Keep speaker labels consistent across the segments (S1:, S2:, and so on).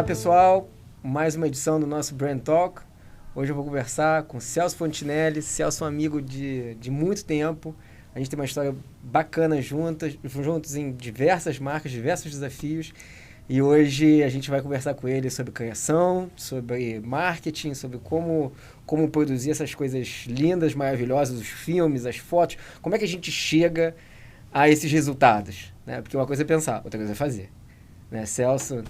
S1: pessoal, mais uma edição do nosso Brand Talk. Hoje eu vou conversar com Celso Fontinelli. Celso é um amigo de muito tempo. A gente tem uma história bacana juntos em diversas marcas, diversos desafios. E hoje a gente vai conversar com ele sobre criação, sobre marketing, sobre como produzir essas coisas lindas, maravilhosas, os filmes, as fotos. Como é que a gente chega a esses resultados, né? Porque uma coisa é pensar, outra coisa é fazer. Né? Celso...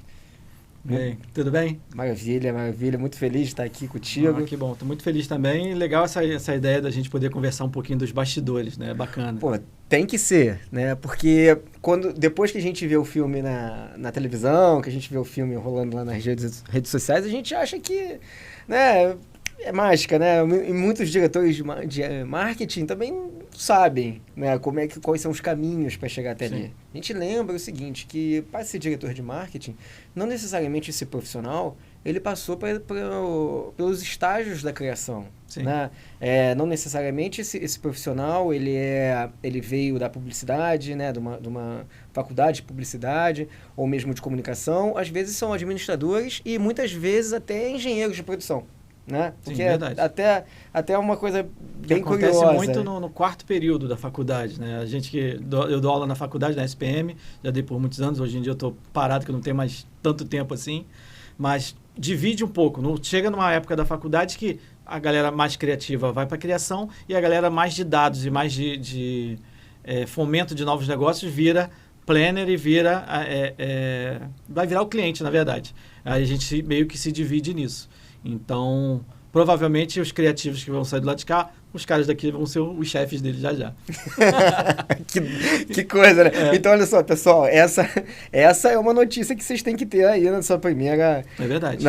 S2: Bem, tudo bem?
S1: Maravilha, maravilha. Muito feliz de estar aqui contigo.
S2: Que bom, estou muito feliz também. Legal essa ideia da gente poder conversar um pouquinho dos bastidores, né? Bacana.
S1: Pô, tem que ser, né? Porque depois que a gente vê o filme na televisão, que a gente vê o filme rolando lá nas redes sociais, a gente acha que, né, é mágica, né? E muitos diretores de marketing também sabem, né, quais são os caminhos para chegar até ali. A gente lembra o seguinte, que para ser diretor de marketing, não necessariamente esse profissional, ele passou pelos estágios da criação. Né? Não necessariamente esse profissional, ele veio da publicidade, né, de uma faculdade de publicidade, ou mesmo de comunicação. Às vezes são administradores e muitas vezes até engenheiros de produção. Né? Porque até uma coisa bem curiosa.
S2: Acontece muito no quarto período da faculdade, né? Eu dou aula na faculdade, na SPM, já dei por muitos anos, hoje em dia eu estou parado, que eu não tenho mais tanto tempo assim, mas divide um pouco. Chega numa época da faculdade que a galera mais criativa vai para a criação e a galera mais de dados e mais de fomento de novos negócios vira planner e vai virar o cliente, na verdade. Aí a gente meio que se divide nisso. Então, provavelmente, os criativos que vão sair do lado de cá, os caras daqui vão ser os chefes deles já.
S1: que coisa, né? Então, olha só, pessoal, essa é uma notícia que vocês têm que ter aí na sua primeira...
S2: É verdade.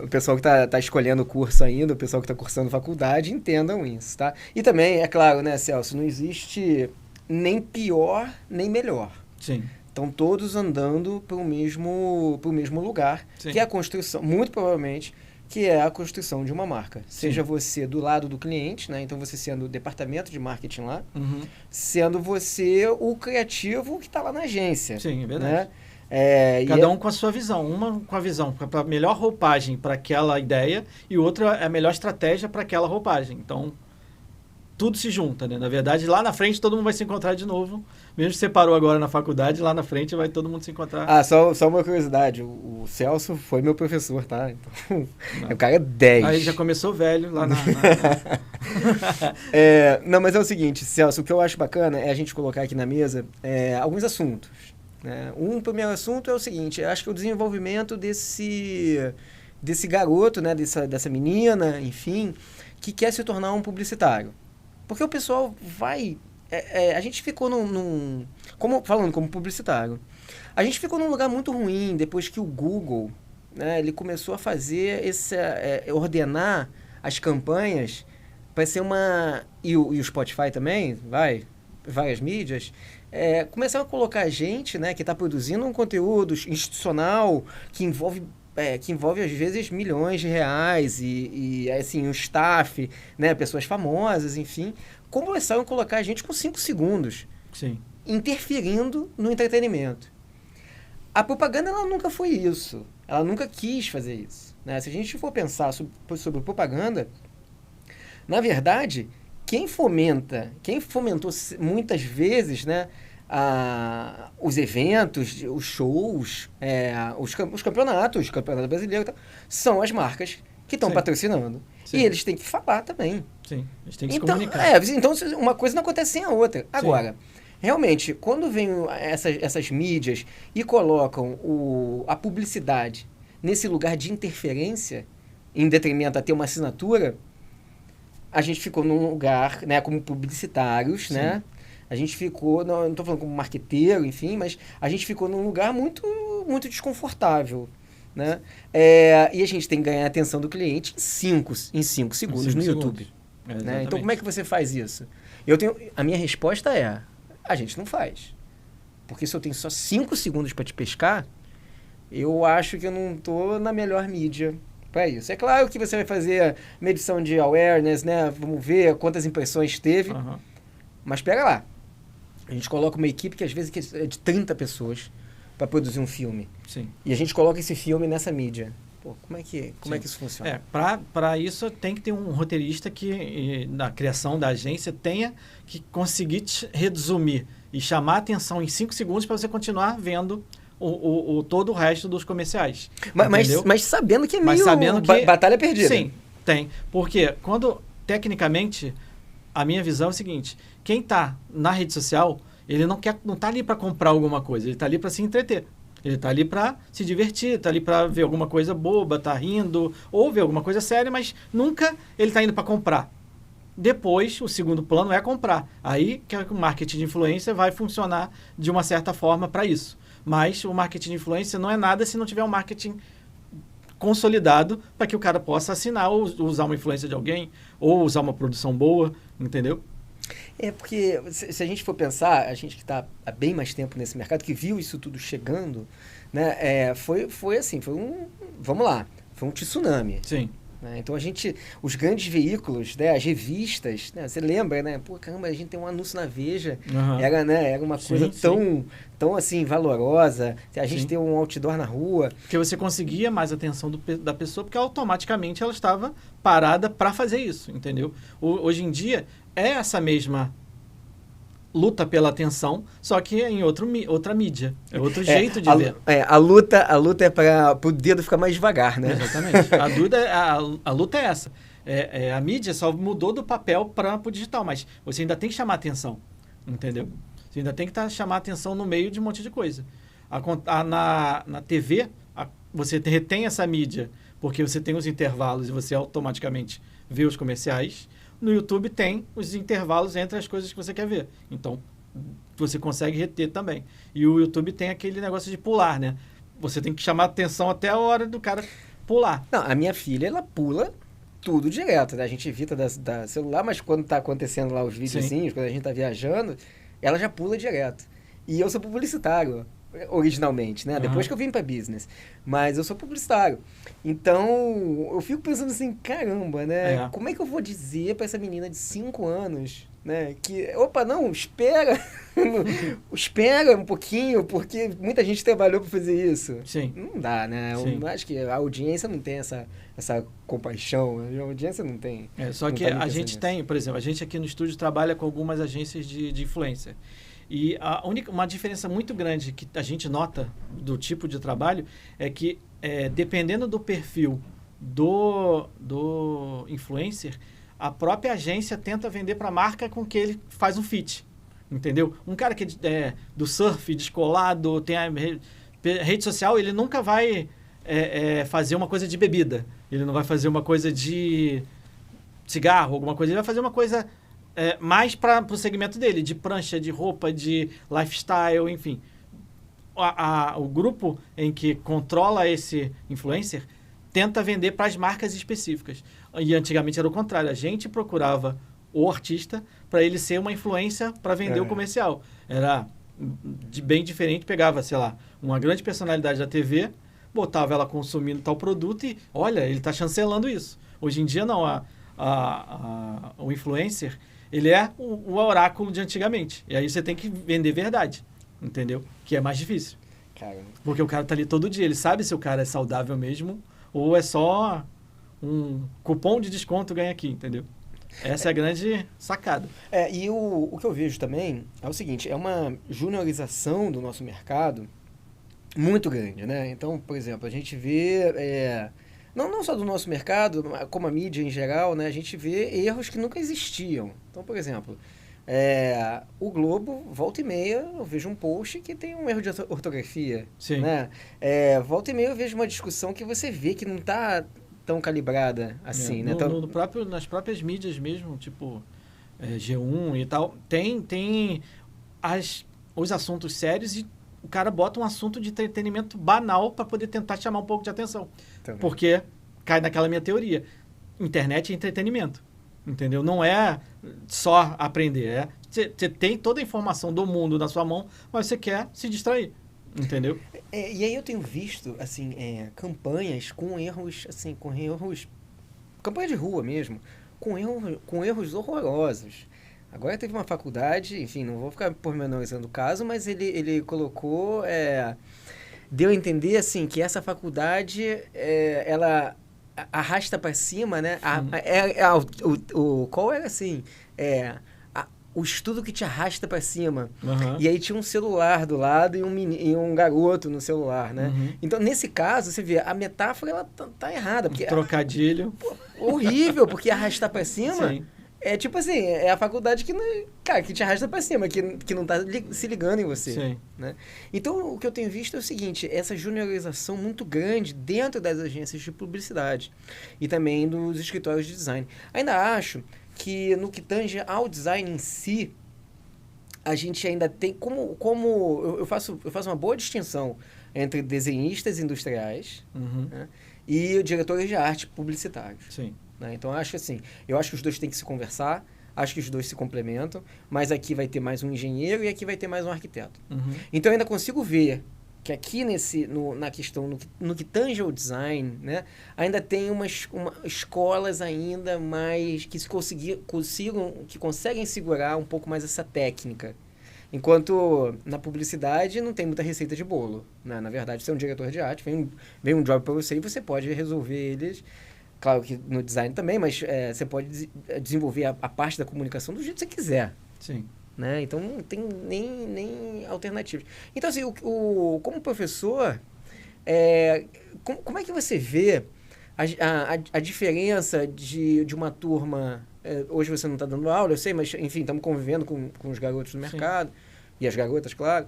S1: O pessoal que tá escolhendo o curso ainda, o pessoal que está cursando faculdade, entendam isso, tá? E também, é claro, né, Celso, não existe nem pior, nem melhor.
S2: Sim.
S1: Estão todos andando para o mesmo lugar, Sim. Que é a construção, muito provavelmente... que é a construção de uma marca. Sim. Seja você do lado do cliente, né? Então você sendo o departamento de marketing lá, sendo você o criativo que está lá na agência.
S2: Sim, é verdade.
S1: Né?
S2: Cada um com a sua visão. Uma com a visão para a melhor roupagem para aquela ideia e outra é a melhor estratégia para aquela roupagem. Então, tudo se junta, né? Na verdade, lá na frente todo mundo vai se encontrar de novo. Mesmo que você parou agora na faculdade, lá na frente vai todo mundo se encontrar.
S1: Só uma curiosidade. O Celso foi meu professor, tá? Então, o cara é 10.
S2: Aí já começou velho lá na...
S1: Não, mas é o seguinte, Celso, o que eu acho bacana é a gente colocar aqui na mesa alguns assuntos. Né? Um primeiro assunto é o seguinte, eu acho que o desenvolvimento desse garoto, né? dessa menina, enfim, que quer se tornar um publicitário. Porque o pessoal vai... a gente ficou falando como publicitário, a gente ficou num lugar muito ruim depois que o Google, né, ele começou a fazer ordenar as campanhas para ser e o Spotify também, várias mídias, começaram a colocar gente, né, que está produzindo um conteúdo institucional que envolve às vezes milhões de reais e assim, o staff, né, pessoas famosas, enfim, começaram a colocar a gente com 5 segundos.
S2: Sim.
S1: Interferindo no entretenimento. A propaganda, ela nunca foi isso. Ela nunca quis fazer isso. Né? Se a gente for pensar sobre propaganda, na verdade, quem fomentou muitas vezes, né, os eventos, os shows, os campeonatos, o campeonato brasileiro, são as marcas que estão patrocinando. Sim. E eles têm que falar também.
S2: Sim, eles têm que se comunicar.
S1: Então, uma coisa não acontece sem a outra. Agora, realmente, quando vem essas mídias e colocam a publicidade nesse lugar de interferência, em detrimento a ter uma assinatura, a gente ficou num lugar, né, como publicitários, Sim. né? A gente ficou, não estou falando como marqueteiro, enfim, mas a gente ficou num lugar muito, muito desconfortável. Né? E a gente tem que ganhar a atenção do cliente em 5 segundos no YouTube. Né? Então, como é que você faz isso? A minha resposta é, a gente não faz. Porque se eu tenho só 5 segundos para te pescar, eu acho que eu não estou na melhor mídia para isso. É claro que você vai fazer medição de awareness, né? Vamos ver quantas impressões teve. Mas pega lá. A gente coloca uma equipe que às vezes é de 30 pessoas para produzir um filme.
S2: Sim.
S1: E a gente coloca esse filme nessa mídia. Pô, como é que isso funciona?
S2: Para isso tem que ter um roteirista que, na criação da agência, tenha que conseguir resumir e chamar a atenção em 5 segundos para você continuar vendo todo o resto dos comerciais.
S1: Mas sabendo que é meio batalha perdida.
S2: Sim, tem. Porque tecnicamente, a minha visão é o seguinte, quem está na rede social, ele não está ali para comprar alguma coisa, ele está ali para se entreter. Ele está ali para se divertir, está ali para ver alguma coisa boba, tá rindo, ou ver alguma coisa séria, mas nunca ele está indo para comprar. Depois, o segundo plano é comprar. Aí que o marketing de influência vai funcionar de uma certa forma para isso. Mas o marketing de influência não é nada se não tiver um marketing consolidado para que o cara possa assinar ou usar uma influência de alguém, ou usar uma produção boa, entendeu?
S1: Porque se a gente for pensar, a gente que está há bem mais tempo nesse mercado, que viu isso tudo chegando, né, foi assim, vamos lá, foi um tsunami.
S2: Sim.
S1: Né? Então os grandes veículos, né, as revistas, né, você lembra, né? Pô, caramba, a gente tem um anúncio na Veja, era uma coisa tão assim, valorosa, a gente tem um outdoor na rua.
S2: Porque você conseguia mais atenção da pessoa, porque automaticamente ela estava parada para fazer isso, entendeu? Hoje em dia, é essa mesma luta pela atenção, só que em outra mídia. É outro jeito de ver.
S1: A luta é para o dedo ficar mais devagar, né?
S2: Exatamente. A luta é essa. A mídia só mudou do papel para o digital, mas você ainda tem que chamar atenção, entendeu? Você ainda tem que chamar atenção no meio de um monte de coisa. Na TV, você retém essa mídia, porque você tem os intervalos e você automaticamente vê os comerciais. No YouTube tem os intervalos entre as coisas que você quer ver. Então, você consegue reter também. E o YouTube tem aquele negócio de pular, né? Você tem que chamar atenção até a hora do cara pular.
S1: Não, a minha filha, ela pula tudo direto, né? A gente evita da celular, mas quando tá acontecendo lá os videozinhos, quando a gente tá viajando, ela já pula direto. E eu sou publicitário, originalmente, né? Depois que eu vim para business. Mas eu sou publicitário. Então, eu fico pensando assim, caramba, né? Como é que eu vou dizer para essa menina de 5 anos, né? Que, opa, não, espera. Espera um pouquinho, porque muita gente trabalhou para fazer isso.
S2: Sim.
S1: Não dá, né? Eu acho que a audiência não tem essa compaixão. A audiência não tem.
S2: Só que a gente tem, por exemplo, a gente aqui no estúdio trabalha com algumas agências de influência. E uma diferença muito grande que a gente nota do tipo de trabalho é que, dependendo do perfil do influencer, a própria agência tenta vender para a marca com que ele faz um fit, entendeu? Um cara que é do surf, descolado, tem a rede social, ele nunca vai fazer uma coisa de bebida, ele não vai fazer uma coisa de cigarro, alguma coisa, ele vai fazer uma coisa... mais para o segmento dele, de prancha, de roupa, de lifestyle, enfim. O grupo em que controla esse influencer tenta vender para as marcas específicas. E antigamente era o contrário, a gente procurava o artista para ele ser uma influência para vender o comercial. Era bem diferente, pegava, sei lá, uma grande personalidade da TV, botava ela consumindo tal produto e, olha, ele está chancelando isso. Hoje em dia não, o influencer... ele é o oráculo de antigamente. E aí você tem que vender verdade, entendeu? Que é mais difícil.
S1: Caramba.
S2: Porque o cara tá ali todo dia. Ele sabe se o cara é saudável mesmo ou é só um cupom de desconto ganha aqui, entendeu? Essa é a grande sacada.
S1: E o que eu vejo também é o seguinte, é uma juniorização do nosso mercado muito grande, né? Então, por exemplo, a gente vê... Não só do nosso mercado, como a mídia em geral, né? A gente vê erros que nunca existiam. Então, por exemplo, o Globo, volta e meia, eu vejo um post que tem um erro de ortografia.
S2: Sim.
S1: Né? Volta e meia eu vejo uma discussão que você vê que não está tão calibrada assim. Né?
S2: Nas próprias mídias mesmo, tipo G1 e tal, tem os assuntos sérios e o cara bota um assunto de entretenimento banal para poder tentar chamar um pouco de atenção. Também. Porque cai naquela minha teoria. Internet é entretenimento, entendeu? Não é só aprender. Você tem toda a informação do mundo na sua mão, mas você quer se distrair, entendeu?
S1: E aí eu tenho visto, assim, campanhas com erros, campanha de rua mesmo, com erros horrorosos. Agora teve uma faculdade, enfim, não vou ficar pormenorizando o caso, mas ele colocou deu a entender, assim, que essa faculdade, ela arrasta para cima, né? Qual era, assim, o estudo que te arrasta para cima.
S2: Uhum.
S1: E aí tinha um celular do lado e um garoto no celular, né?
S2: Uhum.
S1: Então, nesse caso, você vê, a metáfora, ela tá errada. Porque
S2: Trocadilho.
S1: horrível, porque arrastar para cima...
S2: Sim.
S1: É tipo assim, é a faculdade que, cara, que te arrasta pra cima, que não tá se ligando em você.
S2: Sim.
S1: Né? Então, o que eu tenho visto é o seguinte, essa juniorização muito grande dentro das agências de publicidade e também dos escritórios de design. Ainda acho que no que tange ao design em si, a gente ainda tem eu faço uma boa distinção entre desenhistas industriais,
S2: Uhum.
S1: né, e diretores de arte publicitários.
S2: Sim.
S1: Né? Então, eu acho que os dois têm que se conversar, acho que os dois se complementam, mas aqui vai ter mais um engenheiro e aqui vai ter mais um arquiteto.
S2: Uhum.
S1: Então, eu ainda consigo ver que aqui na questão, no que tange ao design, né, ainda tem escolas ainda mais que que conseguem segurar um pouco mais essa técnica. Enquanto na publicidade não tem muita receita de bolo. Né? Na verdade, você é um diretor de arte, vem um job para você e você pode resolver eles. Claro que no design também, mas você pode desenvolver a parte da comunicação do jeito que você quiser.
S2: Sim.
S1: Né? Então, não tem nem alternativas. Então, assim, como professor, como é que você vê a diferença de uma turma... hoje você não está dando aula, eu sei, mas, enfim, estamos convivendo com os garotos do mercado, e as garotas, claro.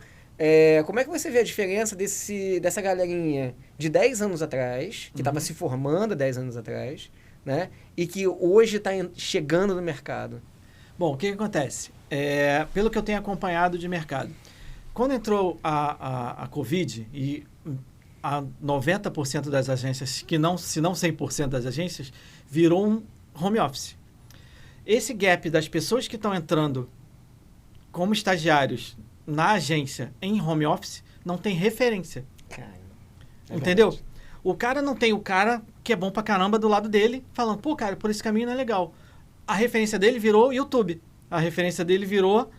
S1: Como é que você vê a diferença dessa galerinha de 10 anos atrás, que estava se formando 10 anos atrás, né? E que hoje está chegando no mercado?
S2: Bom, o que acontece? Pelo que eu tenho acompanhado de mercado, quando entrou a Covid e a 90% das agências, se não 100% das agências, virou um home office. Esse gap das pessoas que estão entrando como estagiários na agência em home office não tem referência.
S1: Cara,
S2: entendeu?
S1: Verdade.
S2: O cara não tem o cara que é bom pra caramba do lado dele, falando, pô, cara, por esse caminho não é legal. A referência dele virou YouTube. A referência dele virou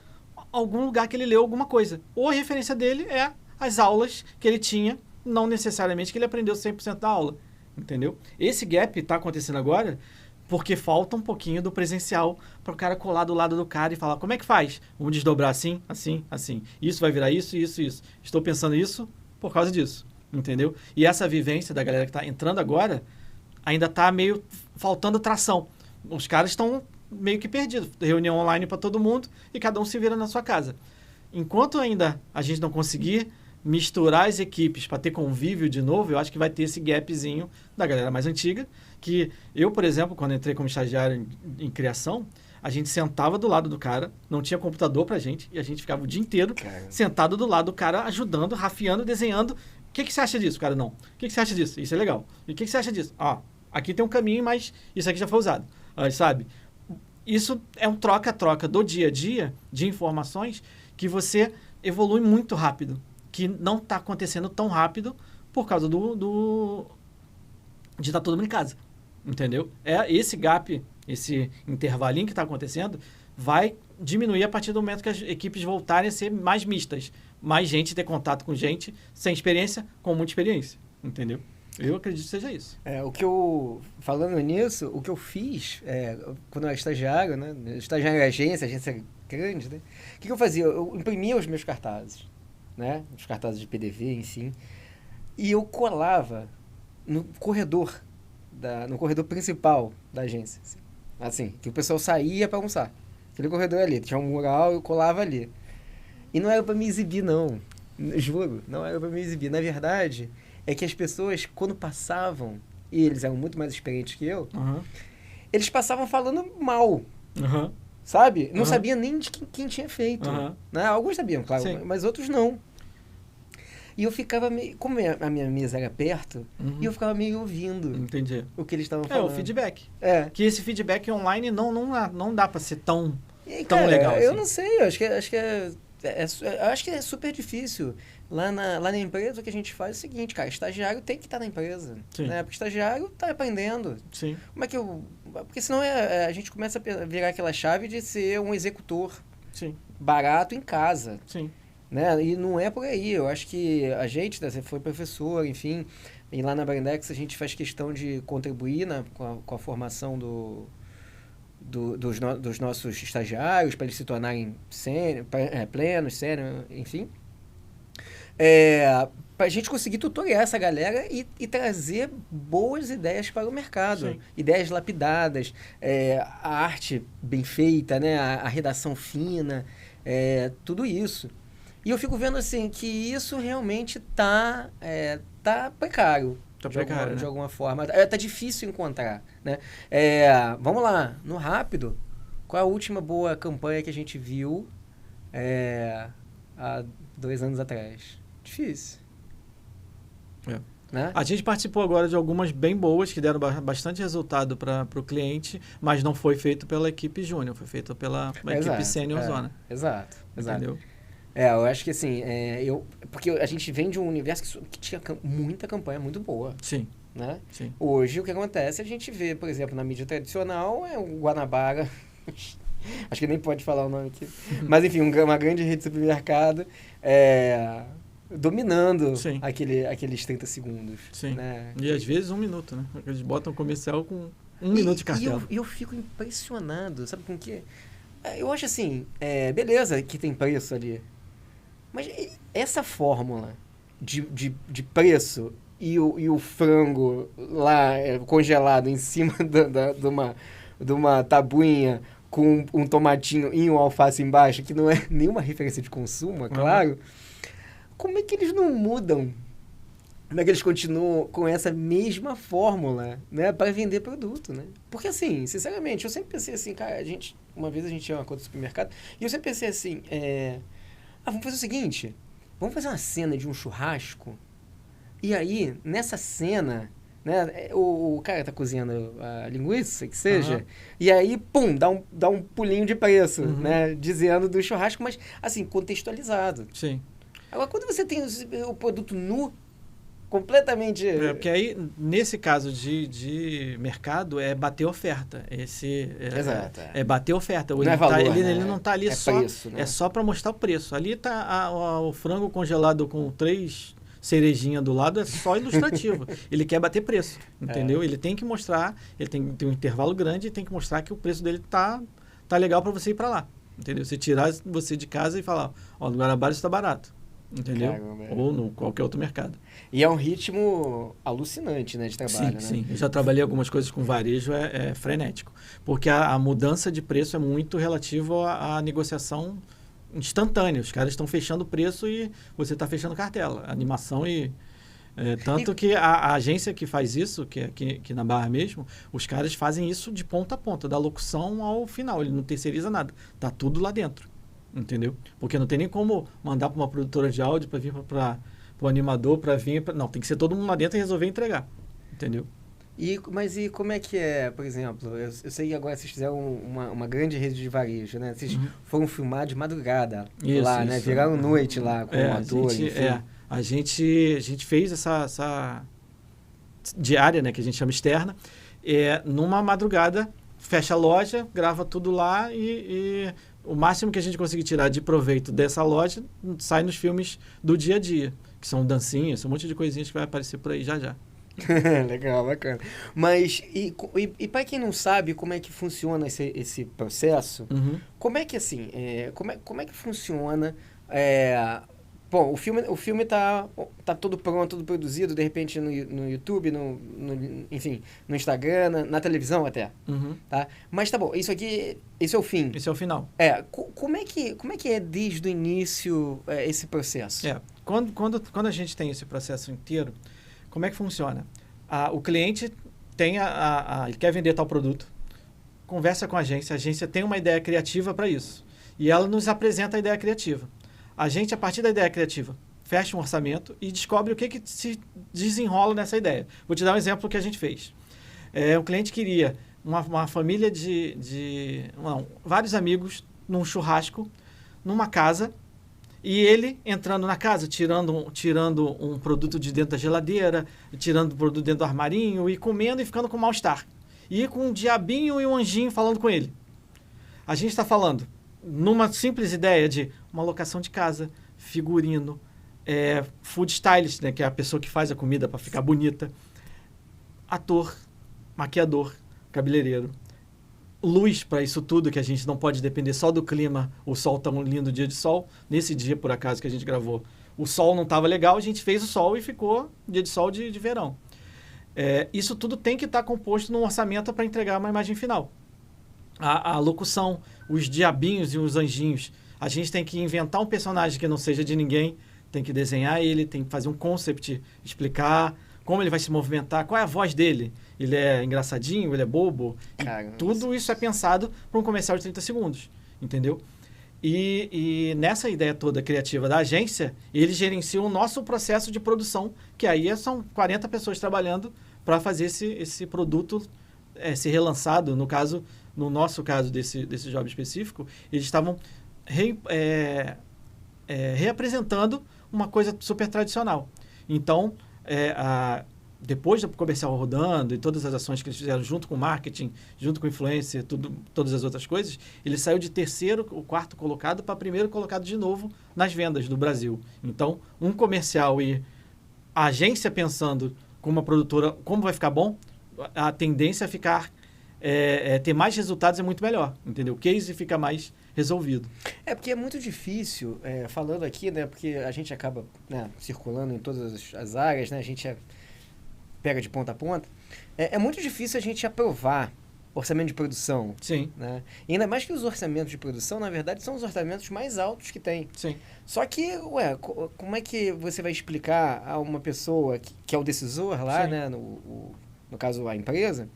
S2: algum lugar que ele leu alguma coisa. Ou a referência dele é as aulas que ele tinha, não necessariamente que ele aprendeu 100% da aula. Entendeu? Esse gap está acontecendo agora porque falta um pouquinho do presencial para o cara colar do lado do cara e falar, como é que faz? Vamos desdobrar assim, assim, assim. Isso vai virar isso, isso, isso. Estou pensando isso por causa disso. Entendeu? E essa vivência da galera que está entrando agora ainda está meio faltando tração. Os caras estão meio que perdidos. Reunião online para todo mundo e cada um se vira na sua casa. Enquanto ainda a gente não conseguir misturar as equipes para ter convívio de novo, eu acho que vai ter esse gapzinho da galera mais antiga, que eu, por exemplo, quando entrei como estagiário em criação, a gente sentava do lado do cara, não tinha computador pra gente, e a gente ficava o dia inteiro sentado do lado do cara, ajudando, rafiando, desenhando. O que você acha disso, cara? Não. O que você acha disso? Isso é legal. E o que você acha disso? Aqui tem um caminho, mas isso aqui já foi usado. Sabe? Isso é um troca-troca do dia a dia de informações que você evolui muito rápido, que não está acontecendo tão rápido por causa de estar todo mundo em casa. Entendeu? Esse gap, esse intervalinho que está acontecendo, vai diminuir a partir do momento que as equipes voltarem a ser mais mistas. Mais gente ter contato com gente sem experiência, com muita experiência. Entendeu? Eu acredito que seja isso.
S1: Falando nisso, o que eu fiz quando eu era estagiário, né? Estagiário em agência grande, né? O que eu fazia? Eu imprimia os meus cartazes, né? Os cartazes de PDV, enfim. E eu colava no corredor principal da agência. Assim, que o pessoal saía para almoçar. Aquele corredor ali, tinha um mural, eu colava ali. E não era para me exibir, não. Juro, não era para me exibir. Na verdade, é que as pessoas, quando passavam, e eles eram muito mais experientes que eu, eles passavam falando mal. Sabe? Não sabiam nem de quem tinha feito. Né? Alguns sabiam, claro,
S2: Sim.
S1: mas outros não. E eu ficava meio... Como a minha mesa era perto, e eu ficava meio ouvindo
S2: Entendi.
S1: o que eles estavam falando.
S2: O feedback.
S1: É.
S2: Que esse feedback online não dá para ser tão
S1: Cara,
S2: legal
S1: eu
S2: assim.
S1: não sei, eu acho que é super difícil. Lá na empresa, o que a gente faz é o seguinte, cara, estagiário tem que estar na empresa.
S2: Sim.
S1: Né? Porque estagiário está aprendendo.
S2: Sim.
S1: Como é que porque senão a gente começa a virar aquela chave de ser um executor
S2: Sim.
S1: barato em casa.
S2: Sim.
S1: né? E não é por aí. Eu acho que a gente, né, você foi professor, enfim, e lá na Brandex a gente faz questão de contribuir, né, com a formação dos nossos estagiários para eles se tornarem plenos, sênior, enfim. Para a gente conseguir tutoriar essa galera e trazer boas ideias para o mercado.
S2: Sim.
S1: Ideias lapidadas, a arte bem feita, né? A redação fina, tudo isso. E eu fico vendo assim que isso realmente tá precário.
S2: Tá precário, né?
S1: De alguma forma. Tá difícil encontrar, né? Vamos lá, no rápido, qual a última boa campanha que a gente viu há 2 anos atrás? Difícil. Né?
S2: A gente participou agora de algumas bem boas, que deram bastante resultado para o cliente, mas não foi feito pela equipe júnior, foi feito pela equipe sênior zona.
S1: Exato.
S2: Entendeu?
S1: Eu acho que assim, porque a gente vem de um universo que tinha muita campanha muito boa.
S2: Sim.
S1: Né?
S2: Sim.
S1: Hoje, o que acontece, a gente vê, por exemplo, na mídia tradicional, o Guanabara, acho que nem pode falar o nome aqui, mas enfim, uma grande rede de supermercado, dominando aqueles 30 segundos.
S2: Sim.
S1: Né?
S2: E às vezes 1 minuto, né? Eles botam comercial com 1 minuto de cartela.
S1: E eu fico impressionado, sabe com o quê? Eu acho assim, beleza que tem preço ali, mas essa fórmula de preço e o frango lá congelado em cima de uma tabuinha com um tomatinho e um alface embaixo, que não é nenhuma referência de consumo, é claro, como é que eles não mudam? Como é que eles continuam com essa mesma fórmula, né, para vender produto, né? Porque assim, sinceramente, eu sempre pensei assim, cara, uma vez a gente tinha uma conta do supermercado, e eu sempre pensei assim, vamos fazer o seguinte, vamos fazer uma cena de um churrasco, e aí, nessa cena, né, o cara tá cozinhando a linguiça, que seja, e aí, pum, dá um pulinho de preço, né, dizendo do churrasco, mas assim, contextualizado.
S2: Sim.
S1: Agora, quando você tem o produto nu, completamente...
S2: Porque aí, nesse caso de mercado, é bater oferta.
S1: Exato.
S2: É bater oferta.
S1: Não é valor, né?
S2: Ele não está ali só...
S1: Preço, né?
S2: É só para mostrar o preço. Ali está o frango congelado com 3 cerejinhas do lado, é só ilustrativo. Ele quer bater preço, entendeu? Ele tem que mostrar, ele tem um intervalo grande e tem que mostrar que o preço dele tá legal para você ir para lá. Entendeu? Você tirar você de casa e falar, ó, no Guanabara isso está barato. Entendeu?
S1: Caramba.
S2: Ou no qualquer outro mercado.
S1: E é um ritmo alucinante, né, de trabalho,
S2: Sim,
S1: né?
S2: sim. Eu já trabalhei algumas coisas com varejo, é frenético. Porque a mudança de preço é muito relativo à negociação instantânea. Os caras estão fechando o preço e você está fechando cartela. Animação e... tanto que a agência que faz isso, que é aqui na Barra mesmo, os caras fazem isso de ponta a ponta, da locução ao final. Ele não terceiriza nada. Tá tudo lá dentro. Entendeu? Porque não tem nem como mandar para uma produtora de áudio para vir para o animador para vir... Não, tem que ser todo mundo lá dentro e resolver entregar. Entendeu?
S1: Mas e como é que é, por exemplo, eu sei que agora vocês fizeram uma grande rede de varejo, né? Vocês foram filmar de madrugada lá, né? Viraram noite lá com o ator,
S2: a gente fez essa diária, né? Que a gente chama externa. Numa madrugada, fecha a loja, grava tudo lá e o máximo que a gente conseguir tirar de proveito dessa loja sai nos filmes do dia a dia, que são dancinhas, um monte de coisinhas que vai aparecer por aí já.
S1: Legal, bacana. Mas, e para quem não sabe como é que funciona esse processo, como é que assim, como é que funciona... Bom, o filme tá todo pronto, todo produzido, de repente no YouTube, enfim, no Instagram, na televisão até, tá? Mas tá bom, esse é o fim.
S2: Esse é o final.
S1: Como é que é desde o início esse processo?
S2: Quando a gente tem esse processo inteiro, como é que funciona? O cliente tem ele quer vender tal produto, conversa com a agência tem uma ideia criativa para isso, e ela nos apresenta a ideia criativa. A gente, a partir da ideia criativa, fecha um orçamento e descobre o que se desenrola nessa ideia. Vou te dar um exemplo que a gente fez. Um cliente queria uma família vários amigos num churrasco, numa casa, e ele entrando na casa, tirando um produto de dentro da geladeira, tirando o produto dentro do armarinho, e comendo e ficando com mal-estar. E com um diabinho e um anjinho falando com ele. A gente está falando numa simples ideia de uma locação de casa, figurino, food stylist, né, que é a pessoa que faz a comida para ficar bonita, ator, maquiador, cabeleireiro, luz para isso tudo, que a gente não pode depender só do clima, o sol tá um lindo dia de sol. Nesse dia, por acaso, que a gente gravou, o sol não estava legal, a gente fez o sol e ficou dia de sol de verão. Isso tudo tem que estar composto num orçamento para entregar uma imagem final. A locução, os diabinhos e os anjinhos, a gente tem que inventar um personagem que não seja de ninguém, tem que desenhar ele, tem que fazer um concept, explicar como ele vai se movimentar, qual é a voz dele. Ele é engraçadinho, ele é bobo. Tudo isso é pensado para um comercial de 30 segundos, entendeu? E nessa ideia toda criativa da agência, eles gerenciam o nosso processo de produção, que aí são 40 pessoas trabalhando para fazer esse produto ser relançado. No nosso caso desse job específico, eles estavam reapresentando uma coisa super tradicional. Então, depois do comercial rodando e todas as ações que eles fizeram junto com o marketing, junto com o influencer, todas as outras coisas, ele saiu de terceiro ou quarto colocado para primeiro colocado de novo nas vendas do Brasil. Então, um comercial e a agência pensando com uma produtora como vai ficar bom, a tendência a ficar ter mais resultados é muito melhor, entendeu? O case fica mais resolvido.
S1: Porque é muito difícil, falando aqui, né, porque a gente acaba, né, circulando em todas as áreas, né, a gente pega de ponta a ponta, é muito difícil a gente aprovar orçamento de produção.
S2: Sim.
S1: Né? E ainda mais que os orçamentos de produção, na verdade, são os orçamentos mais altos que tem.
S2: Sim.
S1: Só que, como é que você vai explicar a uma pessoa que é o decisor lá,
S2: Sim.
S1: né, no caso, a empresa,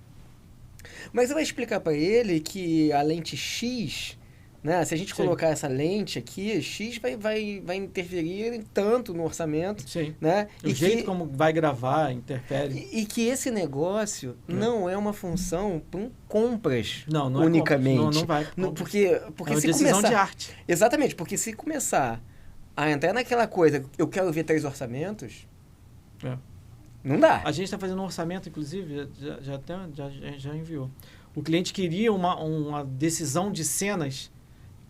S1: mas você vai explicar para ele que a lente X, né, se a gente
S2: Sim.
S1: colocar essa lente aqui, X vai interferir tanto no orçamento.
S2: Sim.
S1: Né?
S2: O jeito como vai gravar interfere.
S1: E que esse negócio não é uma função para compras
S2: não
S1: unicamente.
S2: Não vai.
S1: Porque
S2: é uma
S1: se
S2: decisão
S1: começar,
S2: de arte.
S1: Exatamente, porque se começar a entrar naquela coisa, eu quero ver 3 orçamentos, não dá.
S2: A gente está fazendo um orçamento, inclusive, já enviou. O cliente queria uma decisão de cenas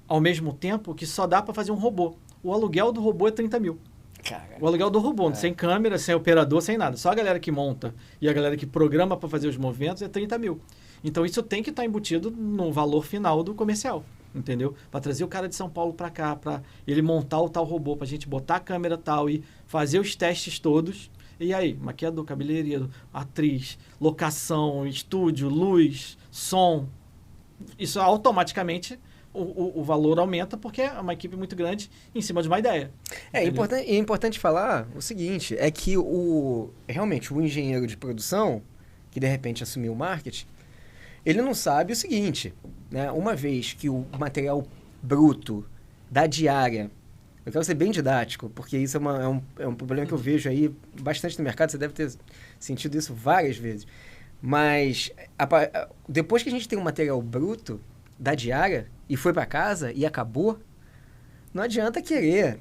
S2: ao mesmo tempo que só dá para fazer um robô. O aluguel do robô é 30 mil.
S1: Cara.
S2: O aluguel do robô, sem câmera, sem operador, sem nada. Só a galera que monta e a galera que programa para fazer os movimentos é 30 mil. Então, isso tem que estar embutido no valor final do comercial, entendeu? Para trazer o cara de São Paulo para cá, para ele montar o tal robô, para a gente botar a câmera tal e fazer os testes todos. E aí, maquiador, cabeleireiro, atriz, locação, estúdio, luz, som. Isso automaticamente o valor aumenta porque é uma equipe muito grande em cima de uma ideia.
S1: É importante falar o seguinte, é que realmente o engenheiro de produção, que de repente assumiu o marketing, ele não sabe o seguinte, né? Uma vez que o material bruto da diária, eu quero ser bem didático, porque isso é um problema que eu vejo aí bastante no mercado, você deve ter sentido isso várias vezes, mas depois que a gente tem um material bruto da diária e foi para casa e acabou, não adianta querer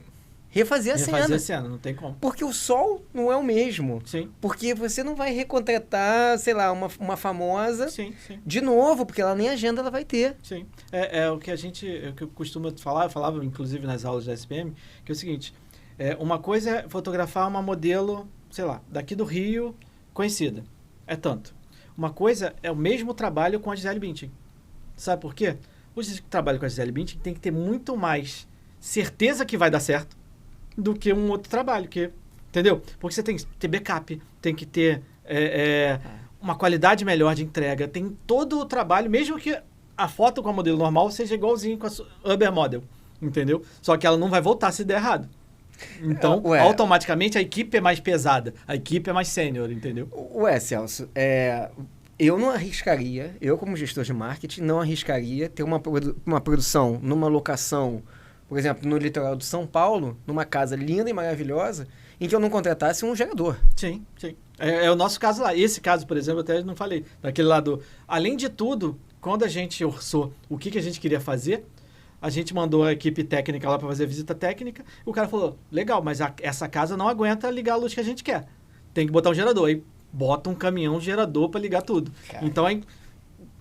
S1: refazer a cena.
S2: Refazer a cena, não tem como.
S1: Porque o sol não é o mesmo.
S2: Sim.
S1: Porque você não vai recontratar, sei lá, uma famosa de novo, porque ela nem agenda ela vai ter.
S2: Sim. O que eu costumo falar, eu falava inclusive nas aulas da SPM, que é o seguinte, uma coisa é fotografar uma modelo, sei lá, daqui do Rio, conhecida. É tanto. Uma coisa é o mesmo trabalho com a Gisele Bündchen. Sabe por quê? O trabalho com a Gisele Bündchen tem que ter muito mais certeza que vai dar certo do que um outro trabalho, entendeu? Porque você tem que ter backup, tem que ter uma qualidade melhor de entrega, tem todo o trabalho, mesmo que a foto com a modelo normal seja igualzinho com a Uber Model, entendeu? Só que ela não vai voltar se der errado. Então, automaticamente, a equipe é mais pesada, a equipe é mais sênior, entendeu?
S1: Celso, eu não arriscaria, eu como gestor de marketing, não arriscaria ter uma produção numa locação, por exemplo, no litoral de São Paulo, numa casa linda e maravilhosa, em que eu não contratasse um gerador.
S2: Sim, sim. É o nosso caso lá. Esse caso, por exemplo, até não falei. Daquele lado. Além de tudo, quando a gente orçou o que a gente queria fazer, a gente mandou a equipe técnica lá para fazer a visita técnica. O cara falou, legal, mas essa casa não aguenta ligar a luz que a gente quer. Tem que botar um gerador. Aí bota um caminhão gerador para ligar tudo. Cara. Então, aí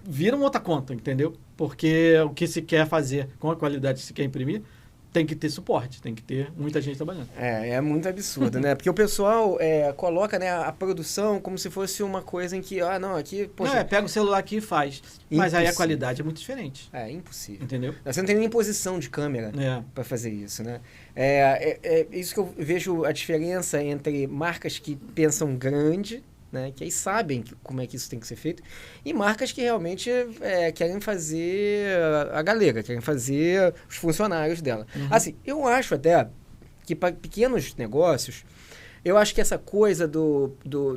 S2: vira uma outra conta, entendeu? Porque o que se quer fazer com a qualidade que se quer imprimir, tem que ter suporte, tem que ter muita gente trabalhando.
S1: É muito absurdo, né? Porque o pessoal coloca, né, a produção como se fosse uma coisa em que, não, aqui, poxa...
S2: Não, pega o celular aqui e faz. Mas aí a qualidade é muito diferente.
S1: É impossível.
S2: Entendeu?
S1: Você não tem nem posição de câmera para fazer isso, né? É isso que eu vejo a diferença entre marcas que pensam grande, né, que aí sabem como é que isso tem que ser feito, e marcas que realmente querem fazer a galera, querem fazer os funcionários dela.
S2: Uhum.
S1: Assim, eu acho até que para pequenos negócios, eu acho que essa coisa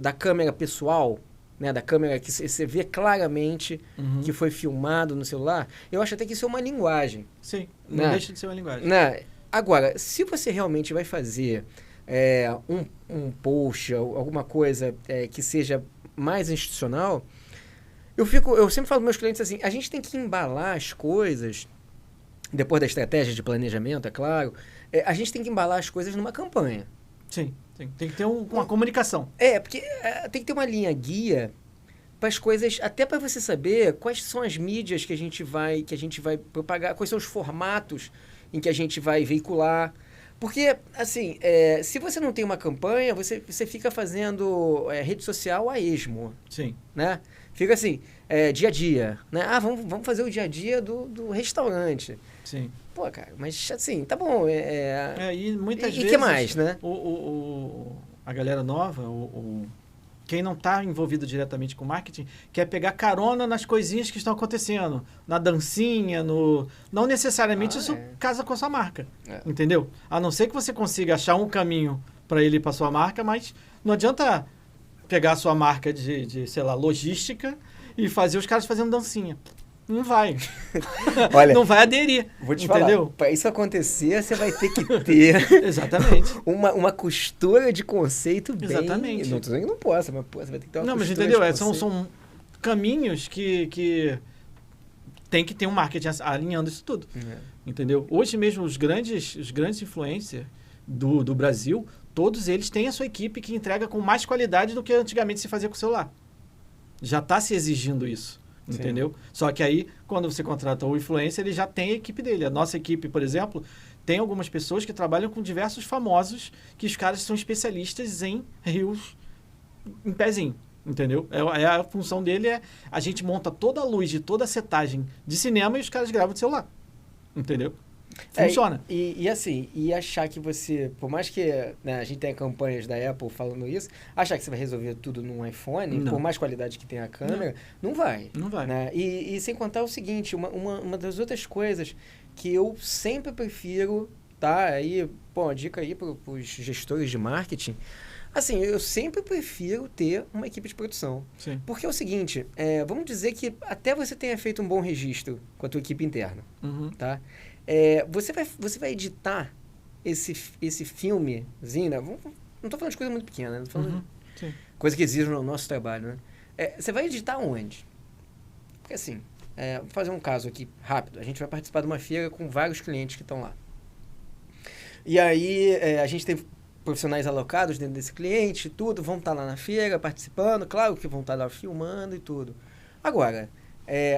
S1: da câmera pessoal, né, da câmera que você vê claramente que foi filmado no celular, eu acho até que isso é uma linguagem.
S2: Sim, não deixa de ser uma linguagem.
S1: Né? Agora, se você realmente vai fazer um post, alguma coisa que seja mais institucional, eu sempre falo para meus clientes assim, a gente tem que embalar as coisas, depois da estratégia de planejamento, é claro, a gente tem que embalar as coisas numa campanha.
S2: Sim, tem que ter uma comunicação.
S1: Porque tem que ter uma linha guia para as coisas, até para você saber quais são as mídias que a gente vai propagar, quais são os formatos em que a gente vai veicular. Porque, assim, se você não tem uma campanha, você fica fazendo rede social a esmo.
S2: Sim.
S1: Né? Fica assim, dia a dia. Né? Vamos fazer o dia a dia do restaurante.
S2: Sim.
S1: Pô, cara, mas assim, tá bom.
S2: E muitas vezes...
S1: E o que mais, né?
S2: A galera nova, quem não está envolvido diretamente com marketing, quer pegar carona nas coisinhas que estão acontecendo. Na dancinha, não necessariamente isso casa com a sua marca. Entendeu? A não ser que você consiga achar um caminho para ele ir para sua marca, mas não adianta pegar a sua marca de sei lá, logística e fazer os caras fazendo dancinha. Não vai.
S1: Olha,
S2: não vai aderir.
S1: Vou te
S2: entendeu?
S1: falar, para isso acontecer, você vai ter que ter
S2: exatamente.
S1: uma costura de conceito bem...
S2: Exatamente.
S1: Não tô dizendo que não possa, mas você vai ter que ter uma
S2: costura
S1: de
S2: entendeu?
S1: conceito.
S2: São caminhos que tem que ter um marketing alinhando isso tudo. Entendeu? Hoje mesmo, os grandes influencers do Brasil, todos eles têm a sua equipe que entrega com mais qualidade do que antigamente se fazia com o celular. Já está se exigindo isso. Entendeu? Sim. Só que aí, quando você contrata o influencer, ele já tem a equipe dele. A nossa equipe, por exemplo, tem algumas pessoas que trabalham com diversos famosos, que os caras são especialistas em reels em pezinho. Entendeu? A função dele a gente monta toda a luz de toda a setagem de cinema e os caras gravam de celular. Entendeu? Funciona.
S1: E assim, achar que você, por mais que a gente tenha campanhas da Apple falando isso, achar que você vai resolver tudo num iPhone, não. Por mais qualidade que tenha a câmera, não vai.
S2: Não vai.
S1: Né? E sem contar o seguinte, uma das outras coisas que eu sempre prefiro, tá? Aí, uma dica aí para os gestores de marketing, assim, eu sempre prefiro ter uma equipe de produção.
S2: Sim. Porque
S1: é o seguinte, vamos dizer que até você tenha feito um bom registro com a tua equipe interna, tá? Você vai editar esse filmezinho, né? Não estou falando de coisa muito pequena, né? Estou falando de coisa que exige no nosso trabalho, né? Você vai editar onde? Porque assim, vou fazer um caso aqui rápido. A gente vai participar de uma feira com vários clientes que estão lá. E aí, a gente tem profissionais alocados dentro desse cliente, tudo, vão estar lá na feira participando, claro que vão estar lá filmando e tudo. Agora,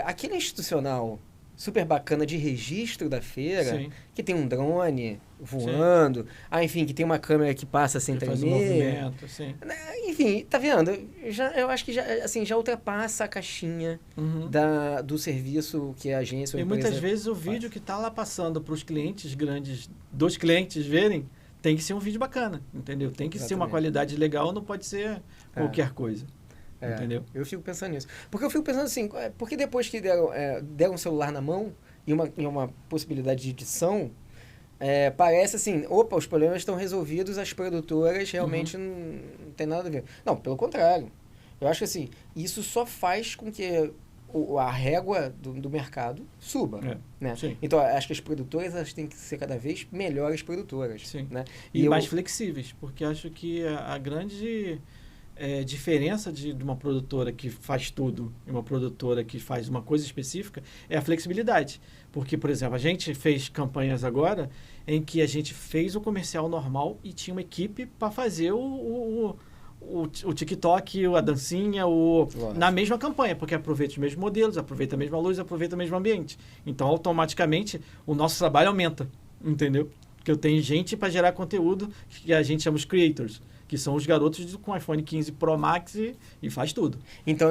S1: aquele institucional super bacana de registro da feira,
S2: Sim.
S1: que tem um drone voando, enfim, que tem uma câmera que passa sem tremer.
S2: Faz um movimento, sim.
S1: Enfim, tá vendo? Eu acho que já ultrapassa a caixinha do serviço que a agência ou a empresa
S2: muitas vezes o vídeo que está lá passando para os clientes grandes, dos clientes verem, tem que ser um vídeo bacana, entendeu? Tem que ser uma qualidade legal, não pode ser qualquer coisa. Entendeu?
S1: Eu fico pensando nisso. Porque eu fico pensando assim, porque depois que deram um celular na mão e uma possibilidade de edição, parece assim, os problemas estão resolvidos, as produtoras realmente não tem nada a ver. Não, pelo contrário. Eu acho que assim, isso só faz com que a régua do mercado suba. Né? Então, acho que as produtoras elas têm que ser cada vez melhores produtoras.
S2: Sim.
S1: Né?
S2: E mais flexíveis, porque acho que a grande... diferença de uma produtora que faz tudo e uma produtora que faz uma coisa específica é a flexibilidade. Porque, por exemplo, a gente fez campanhas agora em que a gente fez o comercial normal e tinha uma equipe para fazer o TikTok, a dancinha, na mesma campanha, porque aproveita os mesmos modelos, aproveita a mesma luz, aproveita o mesmo ambiente. Então, automaticamente, o nosso trabalho aumenta. entendeu? Que eu tenho gente para gerar conteúdo que a gente chama os creators, que são os garotos com iPhone 15 Pro Max e faz tudo.
S1: Então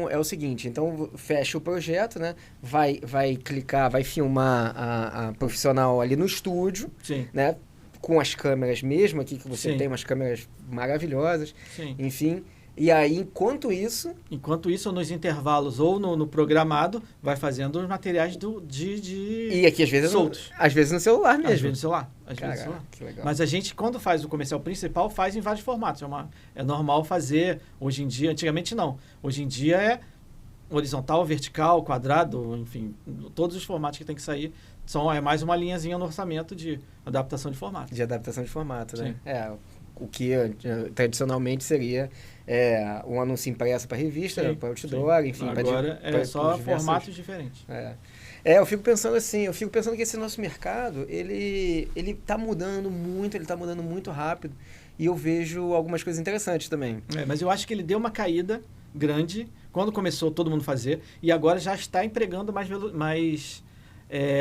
S1: é o seguinte, então fecha o projeto, né? Vai clicar, vai filmar a profissional ali no estúdio,
S2: Sim.
S1: né? Com as câmeras mesmo aqui, que você
S2: Sim.
S1: tem umas câmeras maravilhosas,
S2: Sim.
S1: enfim. E aí, enquanto isso,
S2: nos intervalos ou no programado, vai fazendo os materiais
S1: e aqui às vezes
S2: soltos.
S1: Às vezes no celular mesmo.
S2: Às vezes no celular.
S1: Caraca,
S2: no celular.
S1: que legal.
S2: Mas a gente, quando faz o comercial principal, faz em vários formatos. É normal fazer, hoje em dia, antigamente não. Hoje em dia é horizontal, vertical, quadrado, enfim, todos os formatos que tem que sair. É mais uma linhazinha no orçamento de adaptação de formato.
S1: De adaptação de formato, né?
S2: Sim.
S1: O que tradicionalmente seria um anúncio impresso para revista, para outdoor, enfim.
S2: Agora é só formatos diferentes.
S1: Eu fico pensando assim, que esse nosso mercado, ele tá mudando muito rápido, e eu vejo algumas coisas interessantes também.
S2: Mas eu acho que ele deu uma caída grande quando começou todo mundo fazer, e agora já está empregando mais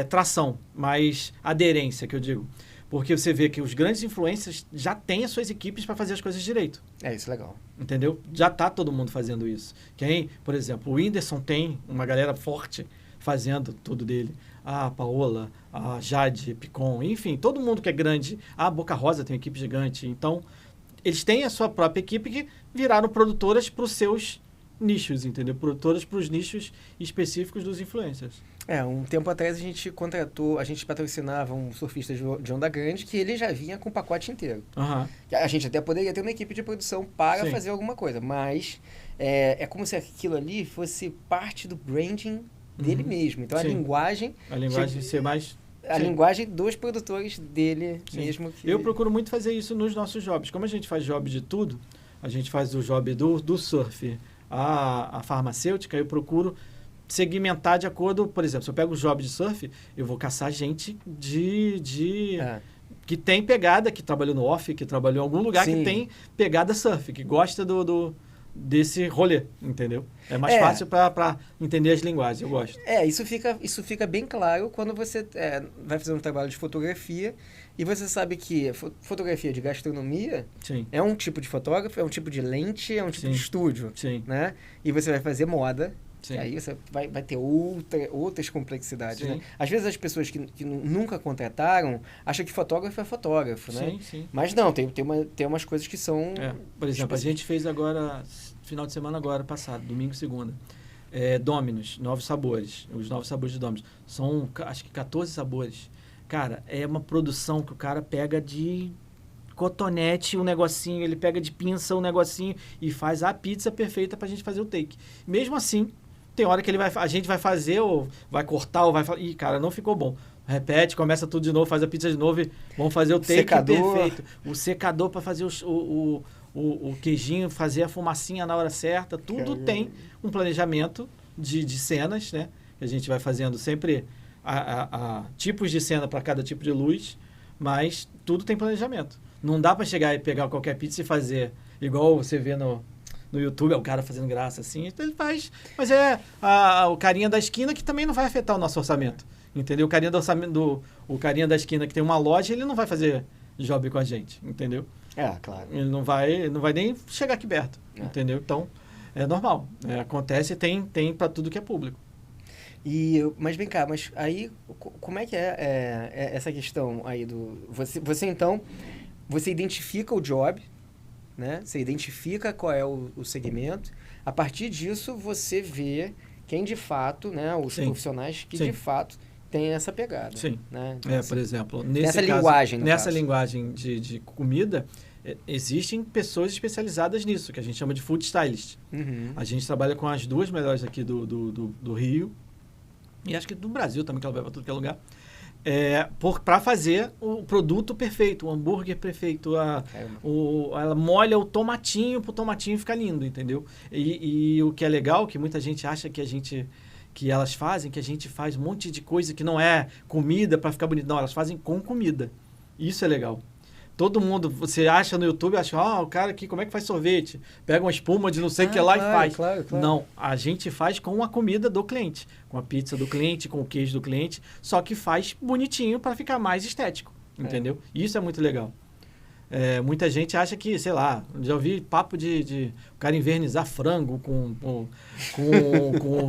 S2: tração, mais aderência, que eu digo. Porque você vê que os grandes influencers já têm as suas equipes para fazer as coisas direito.
S1: Isso é legal.
S2: Entendeu? Já está todo mundo fazendo isso. Por exemplo, o Whindersson tem uma galera forte fazendo tudo dele. A Paola, a Jade, Picon, enfim, todo mundo que é grande. A Boca Rosa tem uma equipe gigante. Então, eles têm a sua própria equipe que viraram produtoras para os seus nichos, entendeu? Produtoras para os nichos específicos dos influencers.
S1: Um tempo atrás a gente patrocinava um surfista de onda grande que ele já vinha com o pacote inteiro.
S2: Uhum.
S1: A gente até poderia ter uma equipe de produção para fazer alguma coisa, mas é como se aquilo ali fosse parte do branding dele mesmo. Então a linguagem
S2: ser mais...
S1: A linguagem dos produtores dele mesmo.
S2: Eu procuro muito fazer isso nos nossos jobs. Como a gente faz job de tudo, a gente faz o job do surf, a farmacêutica, eu procuro segmentar de acordo, por exemplo, se eu pego o job de surf, eu vou caçar gente que tem pegada, que trabalhou no off, que trabalhou em algum lugar que tem pegada surf, que gosta desse rolê, entendeu? É mais fácil para entender as linguagens, eu gosto.
S1: Isso fica bem claro quando você vai fazer um trabalho de fotografia e você sabe que fotografia de gastronomia é um tipo de fotógrafo, é um tipo de lente, é um tipo de estúdio, né? E você vai fazer moda. E aí você vai ter outras complexidades, né? Às vezes as pessoas que nunca contrataram acham que fotógrafo é fotógrafo, né? Mas não, tem umas coisas que são...
S2: Por exemplo, a gente fez agora, final de semana agora passado, domingo e segunda, Dominos, novos sabores, os novos sabores de Dominos. São, acho que 14 sabores. Cara, é uma produção que o cara pega de cotonete um negocinho, ele pega de pinça um negocinho e faz a pizza perfeita pra gente fazer o take. Mesmo assim, tem hora que a gente vai fazer, ou vai cortar, ou vai falar, cara, não ficou bom. Repete, começa tudo de novo, faz a pizza de novo e vamos fazer o take perfeito. O secador para fazer o queijinho, fazer a fumacinha na hora certa, tudo tem um planejamento de cenas, né? A gente vai fazendo sempre tipos de cena para cada tipo de luz, mas tudo tem planejamento. Não dá para chegar e pegar qualquer pizza e fazer igual você vê no YouTube, o cara fazendo graça assim, ele faz, mas o carinha da esquina que também não vai afetar o nosso orçamento, entendeu? O carinha da esquina que tem uma loja, ele não vai fazer job com a gente, entendeu?
S1: Claro.
S2: Ele não vai nem chegar aqui perto, entendeu? Então, é normal, acontece, tem para tudo que é público.
S1: Mas vem cá, mas aí, como é que é essa questão aí você então, você identifica o job, né? Você identifica qual é o segmento. A partir disso, você vê quem de fato, né? Os profissionais que de fato têm essa pegada. Né? Então,
S2: por exemplo,
S1: nessa
S2: linguagem de comida, existem pessoas especializadas nisso, que a gente chama de food stylist. A gente trabalha com as duas melhores aqui do Rio, e acho que do Brasil também, que ela vai para tudo que é lugar. Para fazer o produto perfeito, o hambúrguer perfeito, ela molha o tomatinho para o tomatinho ficar lindo, entendeu? E o que é legal, que muita gente acha que elas fazem, que a gente faz um monte de coisa que não é comida para ficar bonito. Não, elas fazem com comida. Isso é legal. Todo mundo, você acha no YouTube, acha, o cara aqui, como é que faz sorvete? Pega uma espuma de não sei o que lá e faz.
S1: Claro.
S2: Não, a gente faz com a comida do cliente, com a pizza do cliente, com o queijo do cliente, só que faz bonitinho para ficar mais estético, entendeu? Isso é muito legal. Muita gente acha que, sei lá, já ouvi papo de o cara invernizar frango com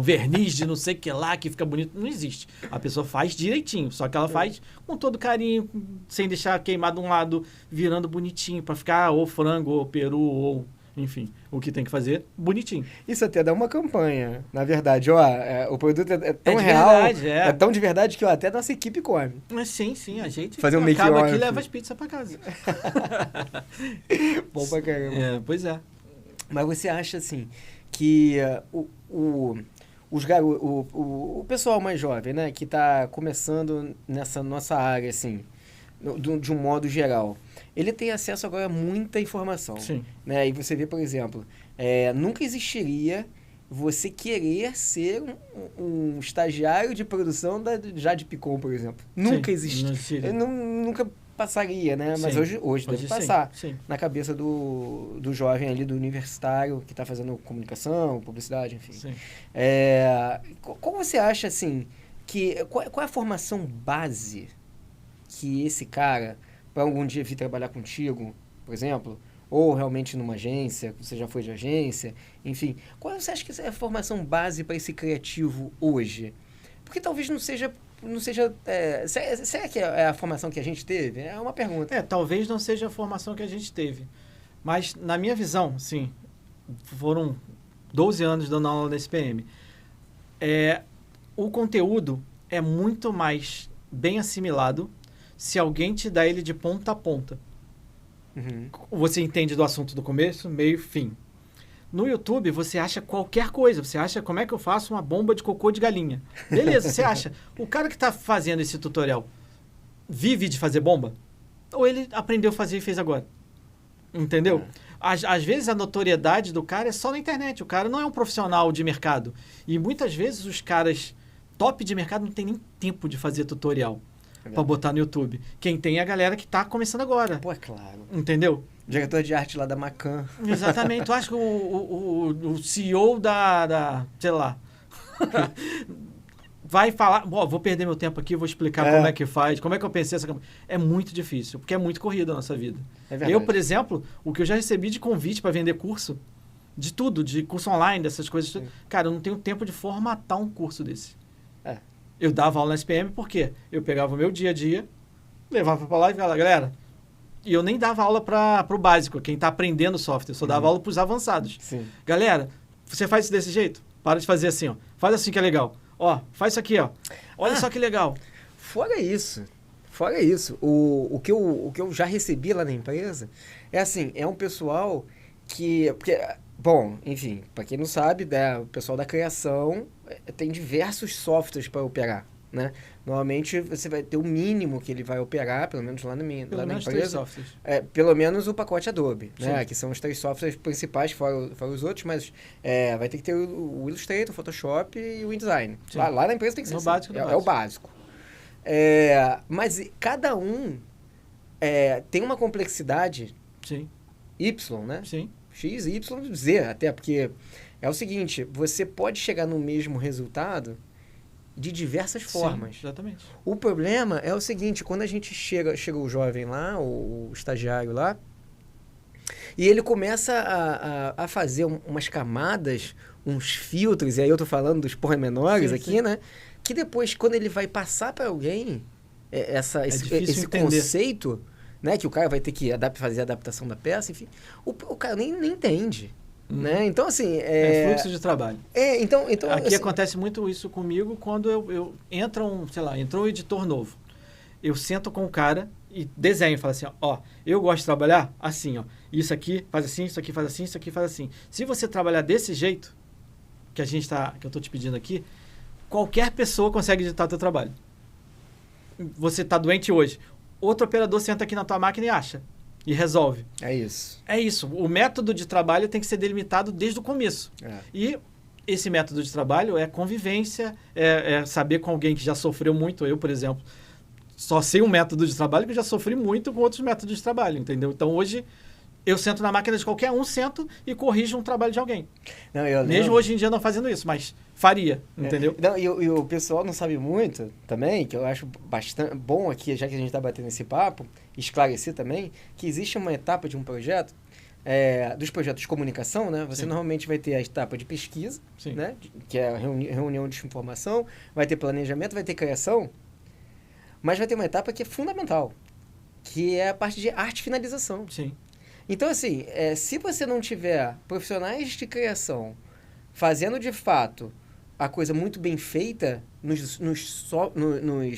S2: verniz de não sei o que lá, que fica bonito. Não existe. A pessoa faz direitinho, só que ela faz com todo carinho, sem deixar queimar de um lado, virando bonitinho, para ficar ou frango, ou peru, ou enfim, o que tem que fazer, bonitinho.
S1: Isso até dá uma campanha, na verdade. O produto é tão
S2: de
S1: real,
S2: verdade,
S1: é tão de verdade que até nossa equipe come.
S2: Mas sim, a gente
S1: Fazer um
S2: acaba
S1: make-off.
S2: aqui e leva as pizzas para casa.
S1: Bom pra caramba.
S2: Pois é.
S1: Mas você acha, assim, que o pessoal mais jovem, né, que está começando nessa nossa área, assim, de um modo geral, ele tem acesso agora a muita informação.
S2: Sim.
S1: Né? E você vê, por exemplo, nunca existiria você querer ser um estagiário de produção da Jade Picon, por exemplo. Nunca existiria. Nunca passaria, né? Mas hoje deve passar na cabeça do jovem ali, do universitário, que está fazendo comunicação, publicidade, enfim.
S2: Sim.
S1: Qual você acha, assim, qual é a formação base que esse cara, para algum dia vir trabalhar contigo, por exemplo, ou realmente numa agência, você já foi de agência, enfim, qual você acha que é a formação base para esse criativo hoje? Porque talvez não seja será que é a formação que a gente teve? É uma pergunta.
S2: Talvez não seja a formação que a gente teve. Mas, na minha visão, sim, foram 12 anos dando aula na SPM. O conteúdo é muito mais bem assimilado se alguém te dá ele de ponta a ponta.
S1: Uhum.
S2: Você entende do assunto do começo, meio, fim. No YouTube, você acha qualquer coisa. Você acha como é que eu faço uma bomba de cocô de galinha. Beleza, você acha. O cara que está fazendo esse tutorial vive de fazer bomba? Ou ele aprendeu a fazer e fez agora? Entendeu? Às vezes a notoriedade do cara é só na internet. O cara não é um profissional de mercado. E muitas vezes os caras top de mercado não tem nem tempo de fazer tutorial para botar no YouTube. Quem tem é a galera que está começando agora.
S1: Pô, é claro.
S2: Entendeu?
S1: Diretor de arte lá da Macan.
S2: Exatamente. Tu acha que o CEO sei lá, vai falar, vou perder meu tempo aqui, vou explicar como é que faz, como é que eu pensei essa campanha. É muito difícil, porque é muito corrido a nossa vida. Eu, por exemplo, o que eu já recebi de convite para vender curso, de tudo, de curso online, dessas coisas, cara, eu não tenho tempo de formatar um curso desse. Eu dava aula na SPM porque eu pegava o meu dia a dia, levava para lá e falava, galera, e eu nem dava aula para o básico, quem está aprendendo software, eu só dava aula para os avançados.
S1: Sim.
S2: Galera, você faz isso desse jeito? Para de fazer assim, ó. Faz assim que é legal. Ó, faz isso aqui, ó. Olha só que legal.
S1: Fora isso, o que eu já recebi lá na empresa é assim, é um pessoal bom, enfim, para quem não sabe, né, o pessoal da criação tem diversos softwares para operar, né? Normalmente você vai ter o mínimo que ele vai operar, pelo menos lá na empresa.
S2: 3 softwares.
S1: Pelo menos o pacote Adobe,
S2: Sim.
S1: né? Que são os 3 softwares principais, fora os outros, mas vai ter que ter o Illustrator, o Photoshop e o InDesign. Lá na empresa tem que ser
S2: o
S1: assim.
S2: básico
S1: É o básico. Mas cada um tem uma complexidade Y, né?
S2: Sim.
S1: X, Y, Z, até porque é o seguinte, você pode chegar no mesmo resultado de diversas formas.
S2: Sim, exatamente.
S1: O problema é o seguinte, quando a gente chega o jovem lá, o estagiário lá, e ele começa a fazer umas camadas, uns filtros, e aí eu tô falando dos pormenores aqui, né? Que depois, quando ele vai passar para alguém esse conceito, né? Que o cara vai ter que fazer a adaptação da peça, enfim, o cara nem entende. Né? Então, assim...
S2: fluxo de trabalho.
S1: Então
S2: aqui
S1: assim,
S2: acontece muito isso comigo quando entrou um editor novo. Eu sento com o cara e desenho, falo assim, ó, eu gosto de trabalhar assim, ó. Isso aqui faz assim, isso aqui faz assim, isso aqui faz assim. Se você trabalhar desse jeito, que eu tô te pedindo aqui, qualquer pessoa consegue editar teu trabalho. Você tá doente hoje. Outro operador senta aqui na tua máquina e acha. E resolve.
S1: É isso.
S2: É isso. O método de trabalho tem que ser delimitado desde o começo. E esse método de trabalho é convivência, é saber com alguém que já sofreu muito. Eu, por exemplo, só sei um método de trabalho que eu já sofri muito com outros métodos de trabalho, entendeu? Então, hoje, eu sento na máquina de qualquer um, sento e corrijo um trabalho de alguém.
S1: Não, eu
S2: Mesmo
S1: lembro.
S2: hoje em dia não fazendo isso, mas faria, entendeu?
S1: Não, e o pessoal não sabe muito também, que eu acho bastante bom aqui, já que a gente está batendo esse papo, esclarecer também, que existe uma etapa de um projeto, dos projetos de comunicação, né? Você
S2: Sim.
S1: normalmente vai ter a etapa de pesquisa,
S2: Sim.
S1: né? Que é a reunião de informação, vai ter planejamento, vai ter criação, mas vai ter uma etapa que é fundamental, que é a parte de arte e finalização.
S2: Sim.
S1: Então, assim, se você não tiver profissionais de criação fazendo de fato a coisa muito bem feita nos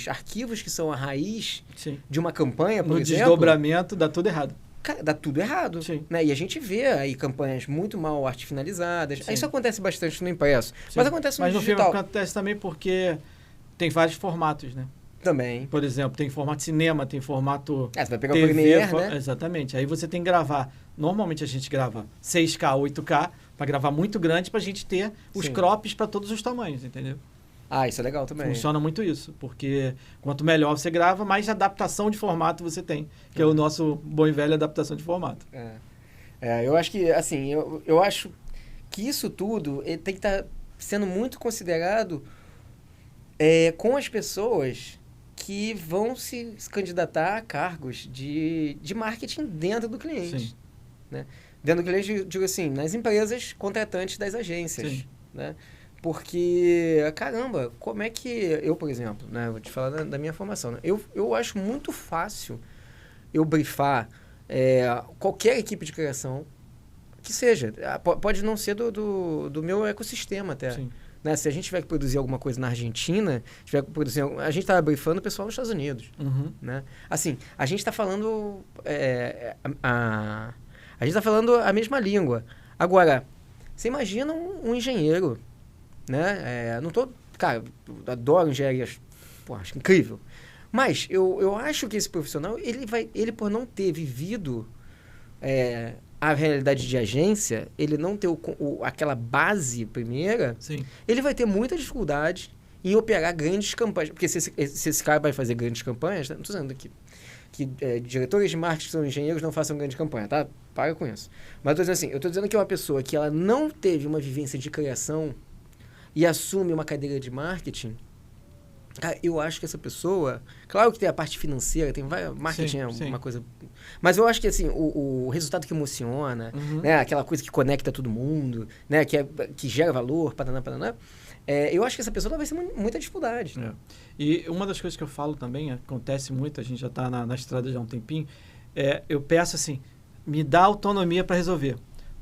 S1: arquivos que são a raiz
S2: Sim.
S1: de uma campanha, por
S2: No
S1: exemplo,
S2: desdobramento dá tudo errado.
S1: cara, dá tudo errado.
S2: Sim.
S1: Né? E a gente vê aí campanhas muito mal arte finalizadas.
S2: Sim.
S1: Isso acontece bastante no impresso,
S2: Sim.
S1: mas acontece no
S2: Mas no filme
S1: digital
S2: acontece também porque tem vários formatos, né?
S1: também.
S2: Por exemplo, tem formato cinema, tem formato
S1: Você vai pegar
S2: TV,
S1: o Premiere, né?
S2: Exatamente. Aí você tem que gravar. Normalmente a gente grava 6K, 8K, para gravar muito grande, para a gente ter os
S1: Sim.
S2: crops para todos os tamanhos, entendeu?
S1: Isso é legal também.
S2: Funciona muito isso, porque quanto melhor você grava, mais adaptação de formato você tem, que é o nosso bom e velho adaptação de formato.
S1: Eu acho que, assim, eu acho que isso tudo tem que estar sendo muito considerado com as pessoas que vão se candidatar a cargos de marketing dentro do cliente.
S2: Sim.
S1: Né? Dentro do cliente, digo assim, nas empresas contratantes das agências.
S2: Sim.
S1: Né? Porque, caramba, como é que eu, por exemplo, né, vou te falar da minha formação, né? Eu acho muito fácil eu brifar qualquer equipe de criação que seja. Pode não ser do meu ecossistema até.
S2: Sim.
S1: Né? Se a gente tiver que produzir alguma coisa na Argentina, tiver que produzir, a gente está brifando o pessoal nos Estados Unidos.
S2: Uhum.
S1: Né? Assim, a gente está falando a gente está falando a mesma língua. Agora, você imagina um engenheiro, né? Cara, eu adoro engenharia, acho incrível. Mas eu acho que esse profissional, ele por não ter vivido a realidade de agência, ele não ter aquela base primeira,
S2: Sim.
S1: ele vai ter muita dificuldade em operar grandes campanhas. Porque se esse cara vai fazer grandes campanhas, não estou dizendo aqui que diretores de marketing que são engenheiros não façam grande campanha, tá? Para com isso. Mas eu estou dizendo que uma pessoa que ela não teve uma vivência de criação e assume uma cadeira de marketing, cara, eu acho que essa pessoa... Claro que tem a parte financeira, tem marketing é uma coisa... Mas eu acho que assim, o resultado que emociona, né, aquela coisa que conecta todo mundo, né, que gera valor, paraná, eu acho que essa pessoa vai ser muita dificuldade.
S2: E uma das coisas que eu falo também, acontece muito, a gente já está na estrada já há um tempinho, eu peço assim, me dá autonomia para resolver.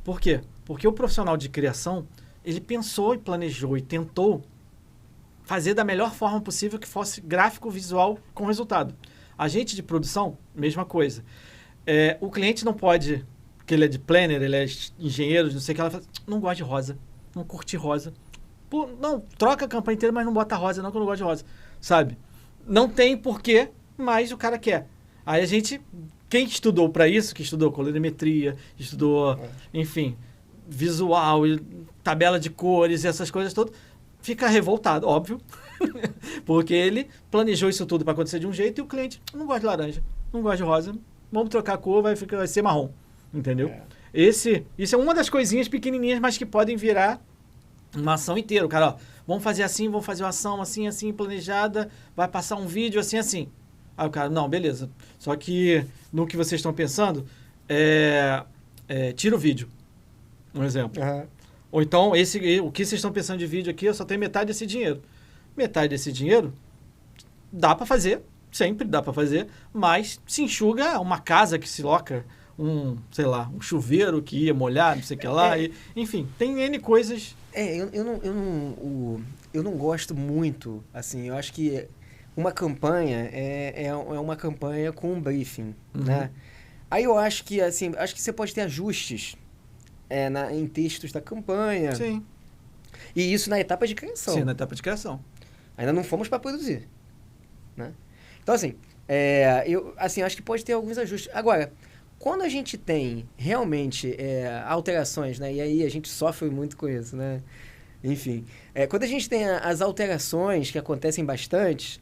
S2: Por quê? Porque o profissional de criação, ele pensou e planejou e tentou fazer da melhor forma possível que fosse gráfico, visual com resultado. A gente de produção, mesma coisa. O cliente não pode, que ele é de planner, ele é engenheiro, não sei o que, ela fala, não gosta de rosa, não curte rosa. Pô, não, troca a campanha inteira, mas não bota rosa, não, que eu não gosto de rosa. Sabe? Não tem porquê, mas o cara quer. Aí a gente, quem estudou para isso, que estudou colorimetria, estudou, enfim, visual, tabela de cores, essas coisas todas, fica revoltado, óbvio, porque ele planejou isso tudo para acontecer de um jeito e o cliente não gosta de laranja, não gosta de rosa, vamos trocar a cor, vai ser marrom, entendeu? Isso é uma das coisinhas pequenininhas, mas que podem virar uma ação inteira. O cara, ó, vamos fazer assim, vamos fazer uma ação assim, assim, planejada, vai passar um vídeo assim, assim. Aí o cara, não, beleza. Só que no que vocês estão pensando, tira o vídeo. Um exemplo. Ou então, o que vocês estão pensando de vídeo aqui, eu só tenho metade desse dinheiro. Metade desse dinheiro, dá para fazer, sempre dá para fazer, mas se enxuga uma casa que se loca, um chuveiro que ia molhar, não sei o que lá. Enfim, tem N coisas.
S1: Eu não gosto muito, assim, eu acho que uma campanha é uma campanha com um briefing, né? Aí eu acho que, assim, você pode ter ajustes em textos da campanha.
S2: Sim.
S1: E isso na etapa de criação.
S2: Sim, na etapa de criação.
S1: Ainda não fomos para produzir, né? Então, assim, eu acho que pode ter alguns ajustes. Agora, quando a gente tem realmente alterações, né? E aí a gente sofre muito com isso, né? Enfim, quando a gente tem as alterações que acontecem bastante,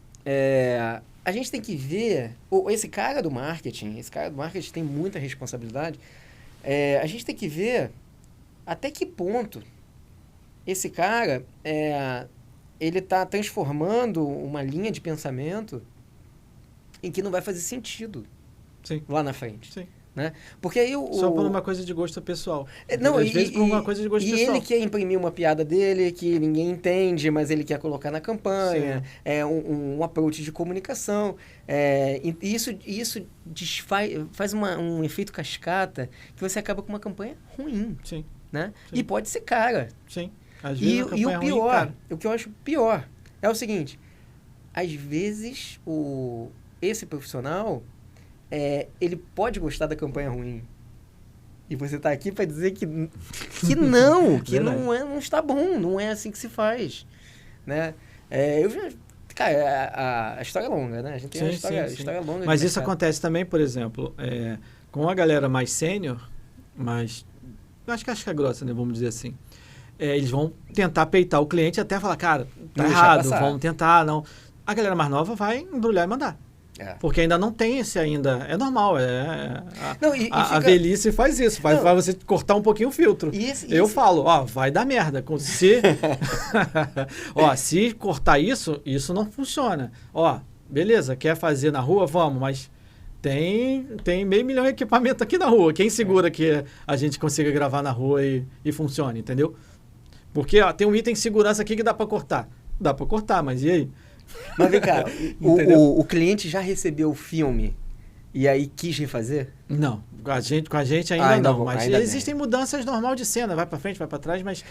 S1: a gente tem que ver, esse cara do marketing tem muita responsabilidade, a gente tem que ver até que ponto esse cara, ele está transformando uma linha de pensamento em que não vai fazer sentido
S2: Sim.
S1: lá na frente.
S2: Sim.
S1: Né? Porque aí
S2: Só por uma coisa de gosto pessoal.
S1: Não,
S2: Às vezes por uma coisa de gosto pessoal.
S1: E ele quer imprimir uma piada dele que ninguém entende, mas ele quer colocar na campanha.
S2: Sim.
S1: É um approach de comunicação. E isso faz um efeito cascata que você acaba com uma campanha ruim.
S2: Sim.
S1: Né?
S2: Sim.
S1: E pode ser cara.
S2: Sim. Às vezes
S1: E o pior,
S2: ruim, cara.
S1: o que eu acho pior é o seguinte: às vezes esse profissional ele pode gostar da campanha ruim. E você está aqui para dizer que não, que não está bom, não é assim que se faz. Né? Cara, a história é longa, né? A gente tem uma história longa.
S2: Mas isso acontece também, por exemplo, com a galera mais sênior, mais... Acho que é grossa, né? Vamos dizer assim. Eles vão tentar peitar o cliente até falar, cara, tá errado, vamos tentar, não. A galera mais nova vai embrulhar e mandar. Porque ainda não tem esse ainda. É normal. A velhice faz isso. Faz você cortar um pouquinho o filtro. Eu falo, vai dar merda. Se cortar isso não funciona. Beleza, quer fazer na rua? Vamos, mas tem 500 mil de equipamento aqui na rua. Quem segura que a gente consiga gravar na rua e funcione, entendeu? Porque tem um item de segurança aqui que dá para cortar. Dá para cortar, mas e aí?
S1: Mas vem cá, o cliente já recebeu o filme e aí quis refazer?
S2: Não, com a gente ainda não. Mas existem mudanças normal de cena, vai pra frente, vai pra trás, mas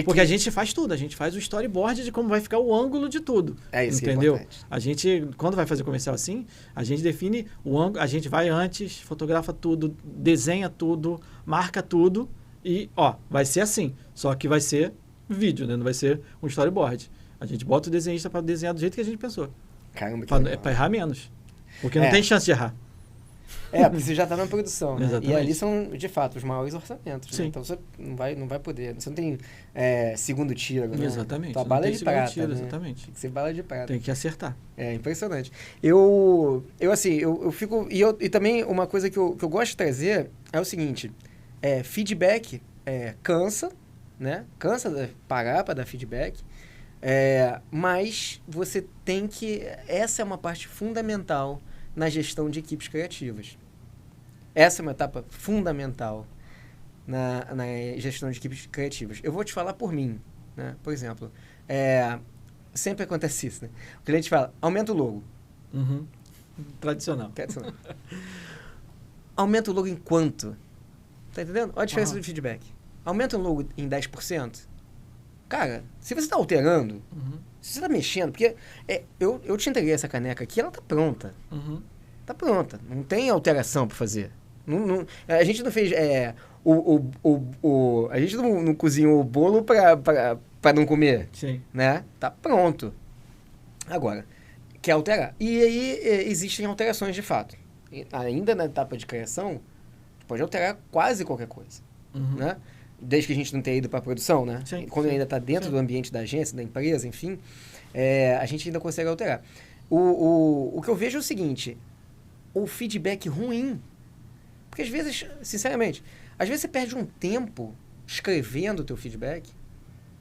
S2: porque a gente faz tudo, a gente faz o storyboard de como vai ficar o ângulo de tudo.
S1: Isso
S2: entendeu?
S1: É
S2: a gente, quando vai fazer comercial assim, a gente define o ângulo, a gente vai antes, fotografa tudo, desenha tudo, marca tudo e vai ser assim. Só que vai ser vídeo, né? Não vai ser um storyboard. A gente bota o desenhista para desenhar do jeito que a gente pensou.
S1: Caramba,
S2: para errar menos. Porque não tem chance de errar.
S1: Porque você já está na produção, né?
S2: Exatamente.
S1: E ali são, de fato, os maiores orçamentos.
S2: Sim.
S1: Né? Então você não vai poder. Você não tem segundo tiro, né?
S2: Exatamente.
S1: Tua bala é de prata.
S2: Tiro,
S1: né?
S2: Exatamente.
S1: Tem que ser bala de prata.
S2: Tem que acertar.
S1: É impressionante. Eu fico... E também uma coisa que eu gosto de trazer é o seguinte: feedback cansa, né? Cansa de parar para dar feedback. Mas você tem que... Essa é uma parte fundamental na gestão de equipes criativas. Essa é uma etapa fundamental na gestão de equipes criativas. Eu vou te falar por mim. Né? Por exemplo, sempre acontece isso. Né? O cliente fala, aumenta o logo.
S2: Uhum. Tradicional.
S1: Aumenta o logo em quanto? Tá entendendo? Olha a diferença do feedback. Aumenta o logo em 10%. Cara, se você está alterando, se você está mexendo, porque eu te entreguei essa caneca aqui, ela tá pronta. Tá pronta. Não tem alteração para fazer. A gente não fez... a gente não cozinhou o bolo para não comer.
S2: Sim.
S1: Né? Tá pronto. Agora, quer alterar. E aí existem alterações de fato. Ainda na etapa de criação, pode alterar quase qualquer coisa. Né? Desde que a gente não tenha ido para a produção, né?
S2: Sim,
S1: quando ainda está dentro do ambiente da agência, da empresa, enfim, a gente ainda consegue alterar. O que eu vejo é o seguinte, o feedback ruim, porque às vezes, sinceramente, às vezes você perde um tempo escrevendo o teu feedback,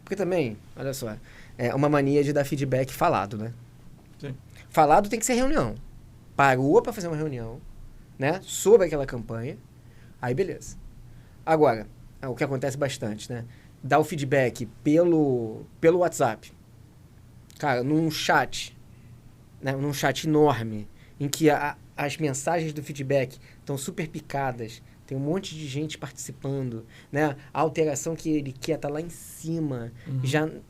S1: porque também, olha só, é uma mania de dar feedback falado, né?
S2: Sim.
S1: Falado tem que ser reunião. Parou para fazer uma reunião, né? Sobre aquela campanha, aí beleza. Agora, o que acontece bastante, né? Dar o feedback pelo WhatsApp. Cara, num chat, né? Num chat enorme, em que as mensagens do feedback estão super picadas, tem um monte de gente participando, né? A alteração que ele quer tá lá em cima, já o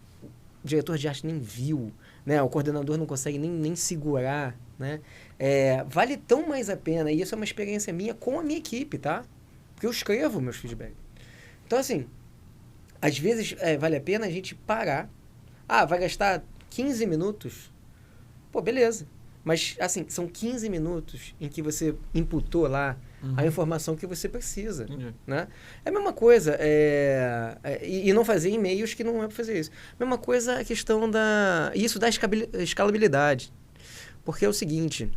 S1: diretor de arte nem viu, né? O coordenador não consegue nem segurar, né? Vale tão mais a pena, e isso é uma experiência minha com a minha equipe, tá? Porque eu escrevo meus feedbacks. Então, assim, às vezes vale a pena a gente parar. Vai gastar 15 minutos? Pô, beleza. Mas, assim, são 15 minutos em que você imputou lá a informação que você precisa. Né? É a mesma coisa. E não fazer e-mails que não é para fazer isso. Mesma coisa a questão isso dá escalabilidade. Porque é o seguinte,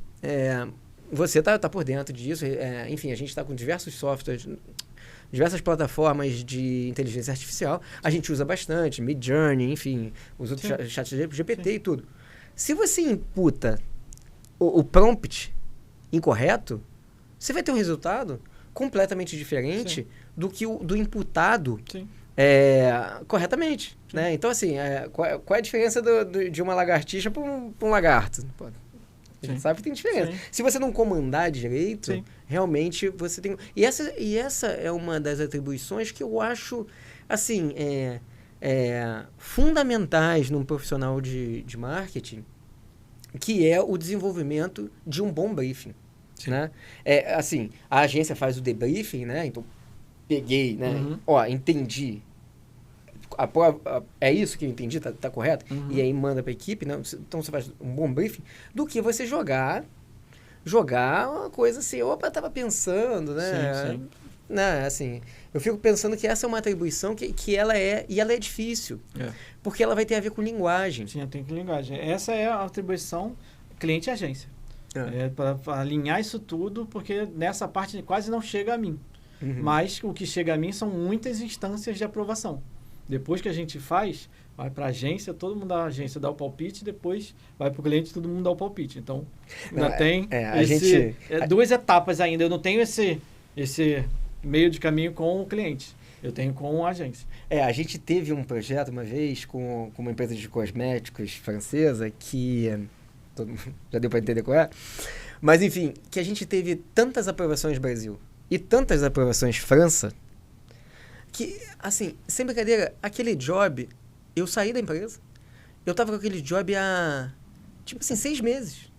S1: você tá por dentro disso, enfim, a gente está com diversos softwares, diversas plataformas de inteligência artificial, a gente usa bastante, Midjourney, enfim, os outros chats GPT e tudo. Se você imputa o prompt incorreto, você vai ter um resultado completamente diferente do que do imputado corretamente. Né? Então, assim, qual é a diferença de uma lagartixa para um lagarto? Pô, a gente sabe que tem diferença. Sim. Se você não comandar direito, realmente você tem... E essa é uma das atribuições que eu acho, assim, fundamentais num profissional de marketing, que é o desenvolvimento de um bom briefing. Né? Assim, a agência faz o debriefing, né? Então, peguei, né? Entendi. É isso que eu entendi, tá correto? E aí manda para a equipe, né? Então você faz um bom briefing, do que você jogar uma coisa assim, tava pensando, né?
S2: Sim.
S1: Né? Assim, eu fico pensando que essa é uma atribuição que ela é difícil, porque ela vai ter a ver com linguagem.
S2: Sim, tem com linguagem. Essa é a atribuição cliente e agência. Para alinhar isso tudo, porque nessa parte quase não chega a mim. Mas o que chega a mim são muitas instâncias de aprovação. Depois que a gente faz, vai para a agência, todo mundo da agência dá o palpite, depois vai para o cliente, todo mundo dá o palpite. Então, ainda tem duas etapas ainda. Eu não tenho esse meio de caminho com o cliente. Eu tenho com a agência.
S1: A gente teve um projeto uma vez com uma empresa de cosméticos francesa que... já deu para entender qual é? Mas, enfim, que a gente teve tantas aprovações Brasil e tantas aprovações França, que, assim, sem brincadeira, aquele job, eu saí da empresa, eu tava com aquele job há, 6 meses.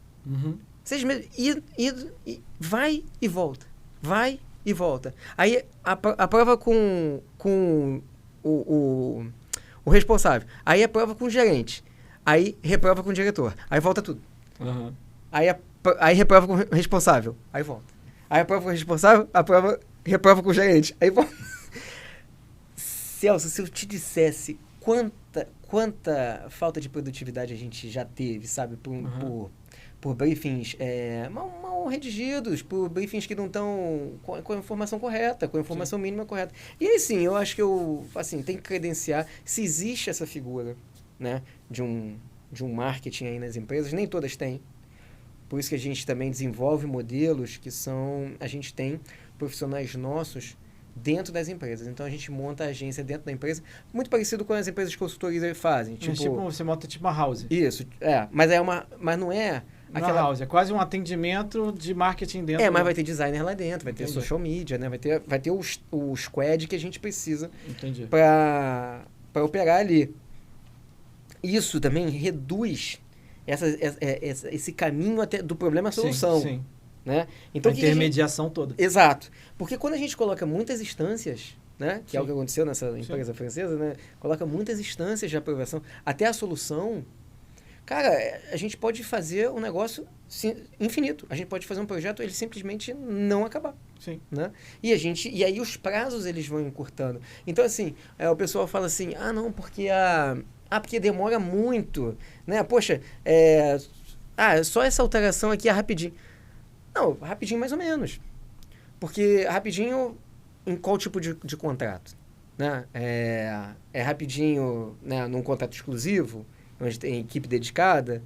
S1: 6 meses. E vai e volta. Vai e volta. Aí, aprova com o responsável. Aí, aprova com o gerente. Aí, reprova com o diretor. Aí, volta tudo. Aí, reprova com o responsável. Aí, volta. Aí, aprova com o responsável, reprova com o gerente. Aí, volta. Celso, se eu te dissesse quanta falta de produtividade a gente já teve, sabe? Por briefings mal redigidos, por briefings que não estão com a informação correta, com a informação mínima correta. E aí, sim, eu acho que tenho que credenciar se existe essa figura, né, de um marketing aí nas empresas. Nem todas têm. Por isso que a gente também desenvolve modelos a gente tem profissionais nossos dentro das empresas. Então, a gente monta a agência dentro da empresa, muito parecido com as empresas de consultoria fazem.
S2: Você monta tipo uma house.
S1: Isso, mas não é...
S2: Aquela house, é quase um atendimento de marketing dentro.
S1: Mas vai ter designer lá dentro, vai ter social media, né? Vai ter o squad que a gente precisa para operar ali. Isso também reduz esse caminho até do problema à solução.
S2: Sim.
S1: Né? Então,
S2: a intermediação toda.
S1: Exato. Porque quando a gente coloca muitas instâncias, né? Que é o que aconteceu nessa empresa francesa, né? Coloca muitas instâncias de aprovação até a solução. Cara, a gente pode fazer um negócio infinito. A gente pode fazer um projeto ele simplesmente não acabar.
S2: Sim.
S1: Né? E aí os prazos eles vão encurtando. Então, assim, o pessoal fala assim, não, porque porque demora muito, né? Poxa, só essa alteração aqui é rapidinho. Não, rapidinho mais ou menos. Porque rapidinho em qual tipo de contrato? Né? É rapidinho, né, num contrato exclusivo, onde tem equipe dedicada?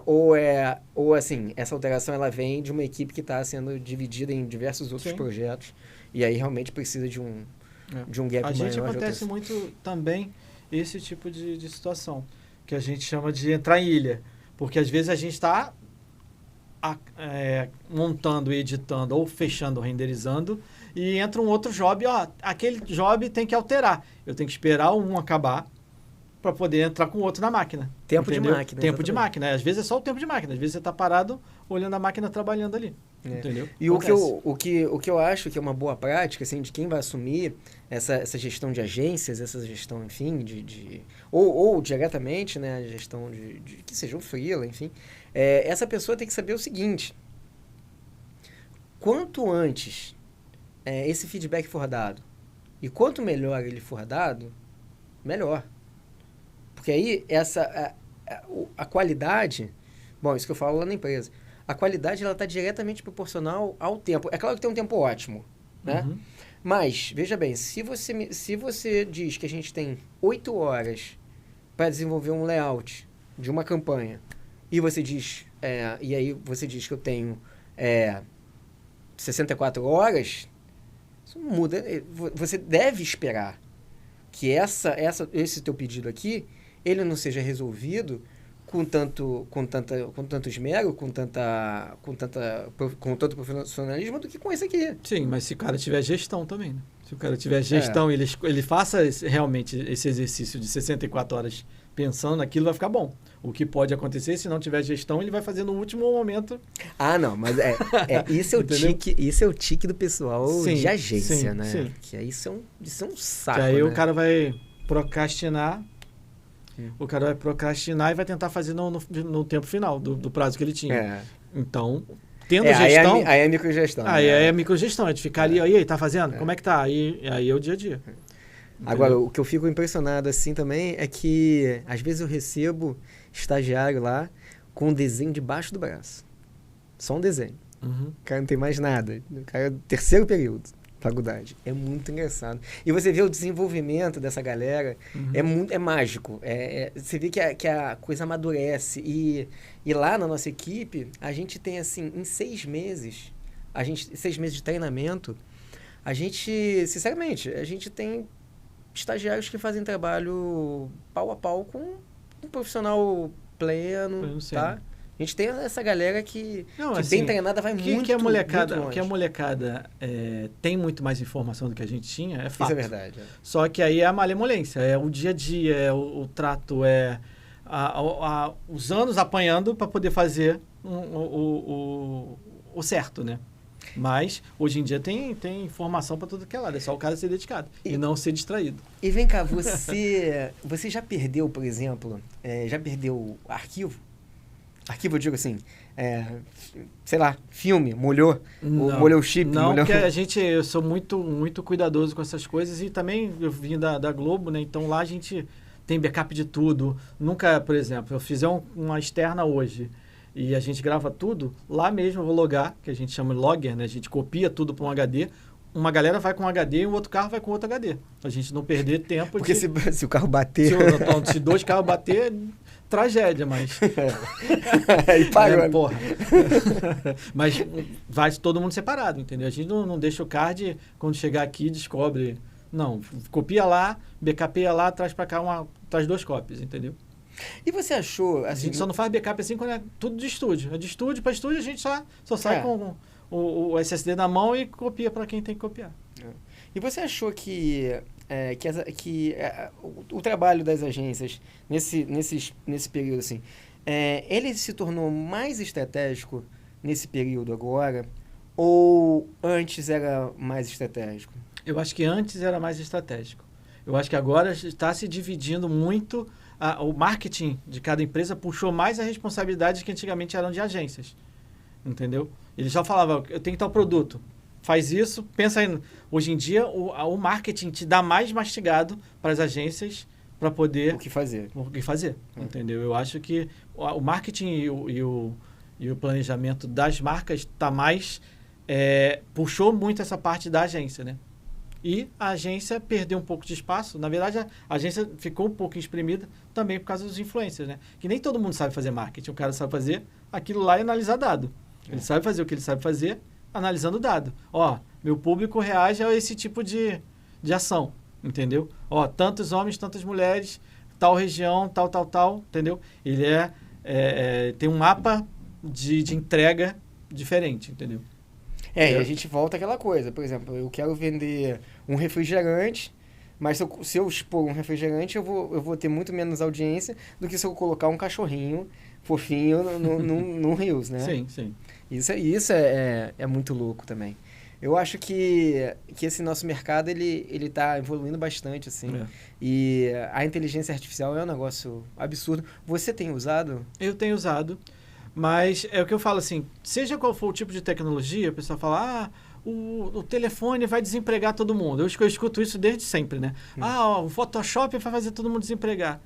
S1: Ou assim, essa alteração ela vem de uma equipe que está sendo dividida em diversos outros projetos e aí realmente precisa de um gap maior.
S2: A gente acontece muito também esse tipo de situação, que a gente chama de entrar em ilha. Porque às vezes a gente está montando, editando ou fechando, renderizando e entra um outro job, aquele job tem que alterar. Eu tenho que esperar um acabar para poder entrar com o outro na máquina.
S1: Tempo de máquina.
S2: Tempo de máquina. Às vezes é só o tempo de máquina. Às vezes você está parado olhando a máquina trabalhando ali. Entendeu?
S1: E o que eu acho que é uma boa prática, assim, de quem vai assumir essa gestão de agências, essa gestão, enfim, ou diretamente, né, a gestão de que seja um freela, enfim, essa pessoa tem que saber o seguinte: quanto antes esse feedback for dado e quanto melhor ele for dado, melhor. Porque aí a qualidade Bom, isso que eu falo lá na empresa. A qualidade, ela está diretamente proporcional ao tempo. É claro que tem um tempo ótimo, né?
S2: Uhum.
S1: Mas, veja bem, se você diz que a gente tem 8 horas para desenvolver um layout de uma campanha, e você diz, e aí você diz que eu tenho 64 horas, isso não muda. Você deve esperar que esse teu pedido aqui, ele não seja resolvido com tanto esmero, com tanto profissionalismo do que com esse aqui.
S2: Sim, mas se o cara tiver gestão também, né? Se o cara tiver gestão e ele faça realmente esse exercício de 64 horas pensando naquilo, vai ficar bom. O que pode acontecer, se não tiver gestão, ele vai fazer no último momento.
S1: Ah, não, mas isso é o tique do pessoal de agência,
S2: sim,
S1: né?
S2: Sim.
S1: Que aí isso é um saco,
S2: que aí
S1: né?
S2: o cara vai procrastinar. O cara vai procrastinar e vai tentar fazer no tempo final do prazo que ele tinha. Então, tendo gestão...
S1: Aí é microgestão.
S2: Aí
S1: né?
S2: é microgestão, é de ficar ali, aí, tá fazendo? Como é que tá? Aí é o dia a dia.
S1: Agora, o que eu fico impressionado assim também é que às vezes eu recebo estagiário lá com um desenho debaixo do braço. Só um desenho.
S2: Uhum.
S1: O cara não tem mais nada. O cara é do terceiro período, faculdade. É muito engraçado. E você vê o desenvolvimento dessa galera, é mágico. Você vê que a coisa amadurece. E lá na nossa equipe, a gente tem assim, em 6 meses, 6 meses de treinamento, sinceramente, a gente tem estagiários que fazem trabalho pau a pau com um profissional pleno, tá? A gente tem essa galera que bem treinada vai muito longe.
S2: Que a molecada tem muito mais informação do que a gente tinha, é fato.
S1: Isso é verdade.
S2: Só que aí é a malemolência, é o dia a dia, é o trato, os anos apanhando para poder fazer o certo, né? Mas, hoje em dia, tem informação para tudo que é lado. É só o cara ser dedicado e não ser distraído.
S1: E vem cá, você já perdeu, por exemplo, já perdeu arquivo? Arquivo, eu digo assim, sei lá, filme, molhou o chip?
S2: Não, porque eu sou muito, muito cuidadoso com essas coisas e também eu vim da Globo, né? Então, lá a gente tem backup de tudo. Nunca, por exemplo, eu fizer uma externa hoje e a gente grava tudo, lá mesmo eu vou logar, que a gente chama de logger, né? A gente copia tudo para um HD, uma galera vai com um HD e o outro carro vai com outro HD. A gente não perder tempo.
S1: Porque se o carro bater...
S2: Se 2 carros bater, tragédia, mas...
S1: Aí parou.
S2: Porra. Mas vai todo mundo separado, entendeu? A gente não deixa o card, quando chegar aqui, descobre... Não, copia lá, backupeia lá, traz para cá, traz 2 cópias, entendeu?
S1: E você achou... Assim,
S2: a gente só não faz backup assim quando é tudo de estúdio. É de estúdio para estúdio, a gente só sai com o SSD na mão e copia para quem tem que copiar.
S1: E você achou que o trabalho das agências nesse período, assim, ele se tornou mais estratégico nesse período agora ou antes era mais estratégico?
S2: Eu acho que antes era mais estratégico. Eu acho que agora está se dividindo muito... o marketing de cada empresa puxou mais a responsabilidade que antigamente eram de agências. Entendeu? Ele já falava, eu tenho tal produto, faz isso, pensa aí. Hoje em dia, o marketing te dá mais mastigado para as agências para poder...
S1: O que fazer.
S2: Entendeu? Eu acho que o marketing e o planejamento das marcas tá mais... puxou muito essa parte da agência, né? E a agência perdeu um pouco de espaço. Na verdade, a agência ficou um pouco espremida também por causa dos influencers, né? Que nem todo mundo sabe fazer marketing. O cara sabe fazer aquilo lá e analisar dado. Ele sabe fazer o que ele sabe fazer analisando dado. Meu público reage a esse tipo de ação, entendeu? Tantos homens, tantas mulheres, tal região, tal, entendeu? Ele tem um mapa de entrega diferente, entendeu?
S1: E a gente volta àquela coisa. Por exemplo, eu quero vender um refrigerante, mas se eu expor um refrigerante, eu vou ter muito menos audiência do que se eu colocar um cachorrinho fofinho no Reels, né?
S2: Sim.
S1: Isso é muito louco também. Eu acho que esse nosso mercado, ele tá evoluindo bastante, assim. E a inteligência artificial é um negócio absurdo. Você tem usado?
S2: Eu tenho usado. Mas é o que eu falo assim, seja qual for o tipo de tecnologia, o pessoal fala, o telefone vai desempregar todo mundo. Eu escuto isso desde sempre, né? O Photoshop vai fazer todo mundo desempregar.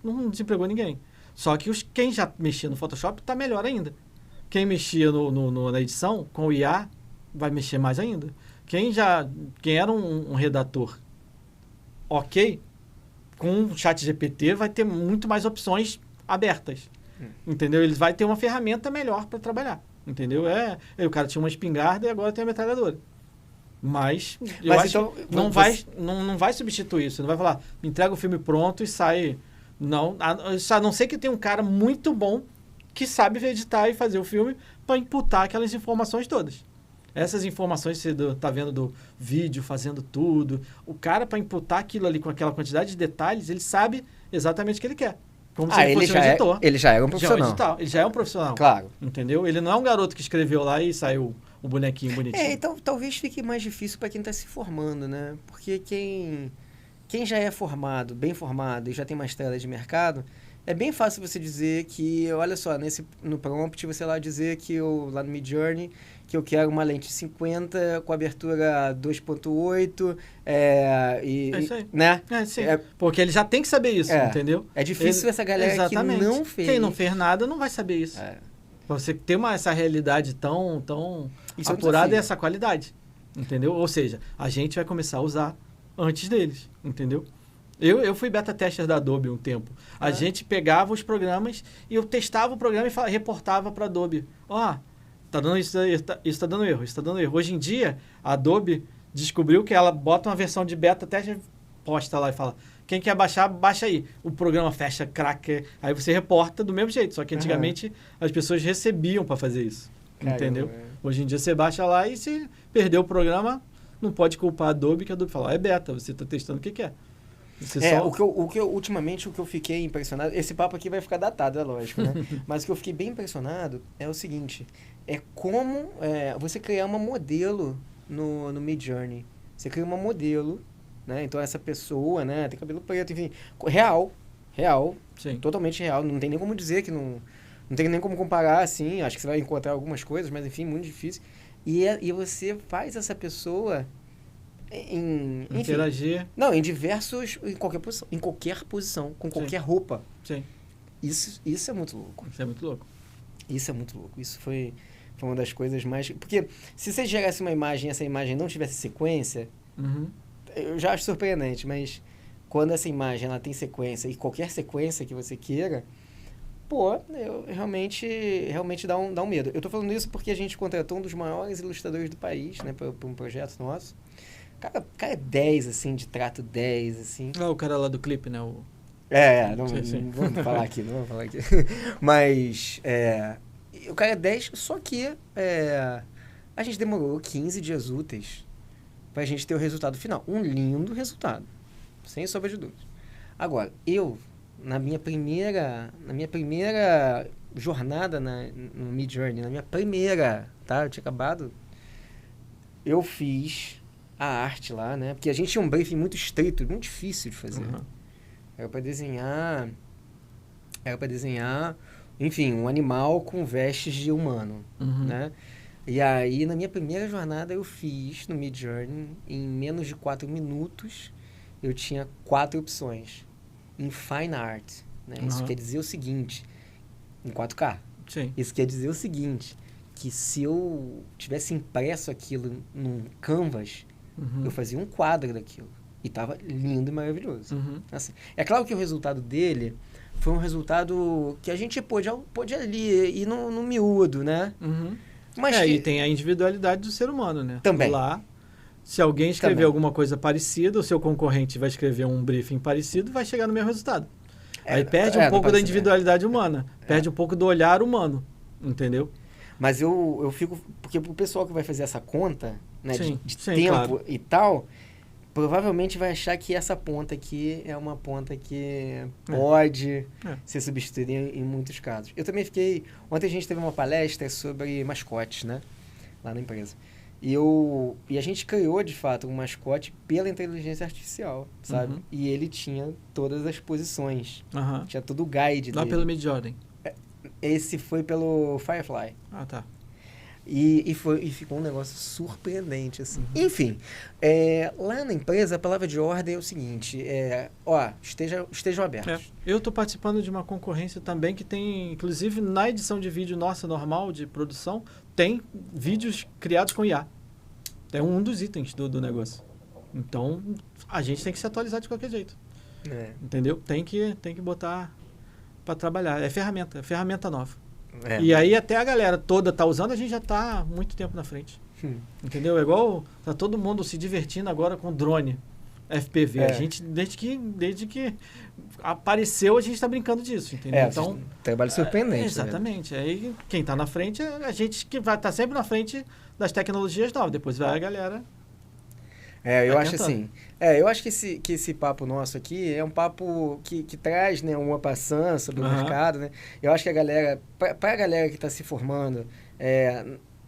S2: Não desempregou ninguém. Só que quem já mexia no Photoshop está melhor ainda. Quem mexia na edição, com o IA, vai mexer mais ainda. Quem era um redator ok, com o ChatGPT vai ter muito mais opções abertas. Entendeu? Ele vai ter uma ferramenta melhor para trabalhar. Entendeu? O cara tinha uma espingarda e agora tem a metralhadora. Mas eu acho
S1: então,
S2: que não vai substituir isso. Não vai falar, me entrega o filme pronto e sai. Não, a não ser que tenha um cara muito bom que sabe editar e fazer o filme para imputar aquelas informações todas. Essas informações que você está vendo do vídeo, fazendo tudo, o cara, para imputar aquilo ali com aquela quantidade de detalhes, ele sabe exatamente o que ele quer. Como se ele fosse um editor.
S1: Ele já era um profissional.
S2: Ele já é um profissional.
S1: Claro.
S2: Entendeu? Ele não é um garoto que escreveu lá e saiu um bonequinho bonitinho.
S1: Então talvez fique mais difícil para quem está se formando, né? Porque quem já é formado, bem formado e já tem uma estrada de mercado, é bem fácil você dizer que, olha só, no prompt você lá dizer que lá no Midjourney, que eu quero uma lente 50 com abertura 2.8
S2: É isso aí.
S1: né?
S2: Sim. Porque ele já tem que saber isso, entendeu?
S1: É difícil essa galera que não fez.
S2: Quem não fez nada não vai saber isso. Você ter essa realidade tão
S1: isso
S2: apurada e essa qualidade, entendeu? Ou seja, a gente vai começar a usar antes deles, entendeu? Eu fui beta tester da Adobe um tempo. A gente pegava os programas e eu testava o programa e reportava para a Adobe. Tá dando isso tá dando erro, isso tá dando erro. Hoje em dia, a Adobe descobriu que ela bota uma versão de beta tester, posta lá e fala, quem quer baixar, baixa aí. O programa fecha, craque, aí você reporta do mesmo jeito. Só que antigamente as pessoas recebiam para fazer isso. Entendeu? Hoje em dia você baixa lá e se perdeu o programa, não pode culpar a Adobe, que a Adobe fala, é beta, você está testando o que quer.
S1: Ultimamente o que eu fiquei impressionado, esse papo aqui vai ficar datado, é lógico, né? Mas o que eu fiquei bem impressionado é o seguinte, é como você criar uma modelo no Midjourney. Você cria uma modelo, né? Então essa pessoa, né, tem cabelo preto, enfim, real,
S2: Sim.
S1: Totalmente real, não tem nem como dizer que não tem nem como comparar, assim, acho que você vai encontrar algumas coisas, mas enfim, muito difícil. E você faz essa pessoa
S2: interagir.
S1: Não, em qualquer posição, com qualquer roupa.
S2: Sim.
S1: Isso é muito louco.
S2: Isso é muito louco.
S1: Isso é muito louco. Isso foi uma das coisas mais... Porque se você gerasse uma imagem e essa imagem não tivesse sequência, eu já acho surpreendente, mas quando essa imagem ela tem sequência e qualquer sequência que você queira, realmente dá um medo. Eu tô falando isso porque a gente contratou um dos maiores ilustradores do país, né, para um projeto nosso. O cara é 10, assim, de trato 10, assim.
S2: O cara lá do clipe, né?
S1: Não vamos falar aqui, Mas, o cara é 10, só que a gente demorou 15 dias úteis pra gente ter o resultado final. Um lindo resultado, sem sombra de dúvida. Agora, na minha primeira jornada no Midjourney, na minha primeira, tá? Eu tinha acabado, eu fiz a arte lá, né? Porque a gente tinha um briefing muito estrito, muito difícil de fazer. Era para desenhar, enfim, um animal com vestes de humano, né? E aí, na minha primeira jornada, eu fiz no Midjourney, em menos de 4 minutos, eu tinha 4 opções em Fine Art, né? Isso quer dizer o seguinte, em 4K.
S2: Sim.
S1: Isso quer dizer o seguinte, que se eu tivesse impresso aquilo num canvas, eu fazia um quadro daquilo. E tava lindo e maravilhoso. Assim, é claro que o resultado dele foi um resultado que a gente pôde ali ir no miúdo, né?
S2: Mas e tem a individualidade do ser humano, né?
S1: Também.
S2: Lá, se alguém escrever alguma coisa parecida, o seu concorrente vai escrever um briefing parecido, vai chegar no mesmo resultado. Aí perde um pouco da individualidade humana. Perde um pouco do olhar humano. Entendeu?
S1: Mas eu fico... Porque o pessoal que vai fazer essa conta, né, de tempo
S2: claro.
S1: e tal, provavelmente vai achar que essa ponta aqui é uma ponta que pode ser substituída em muitos casos. Eu também fiquei... Ontem a gente teve uma palestra sobre mascotes, né? Lá na empresa. E a gente criou, de fato, um mascote pela inteligência artificial, sabe? E ele tinha todas as posições. Tinha todo o guide
S2: lá
S1: dele.
S2: Pelo Midjourney.
S1: Esse foi pelo Firefly.
S2: Tá.
S1: E ficou um negócio surpreendente, assim. Enfim, lá na empresa, a palavra de ordem é o seguinte, estejam abertos.
S2: Eu estou participando de uma concorrência também que tem, inclusive na edição de vídeo nossa normal de produção, tem vídeos criados com IA. É um dos itens do negócio. Então, a gente tem que se atualizar de qualquer jeito. Entendeu? Tem que botar para trabalhar. É ferramenta nova. E aí até a galera toda tá usando, a gente já tá há muito tempo na frente. Entendeu? É igual tá todo mundo se divertindo agora com drone FPV. A gente, desde que apareceu, a gente está brincando disso, entendeu? Então,
S1: trabalho surpreendente.
S2: Exatamente. Né? Aí quem está na frente é a gente que vai estar sempre na frente das tecnologias novas. Depois vai a galera.
S1: Eu acho assim. Eu acho que esse papo nosso aqui é um papo que traz, né, uma passança do mercado, né? Eu acho que a galera, para a galera que está se formando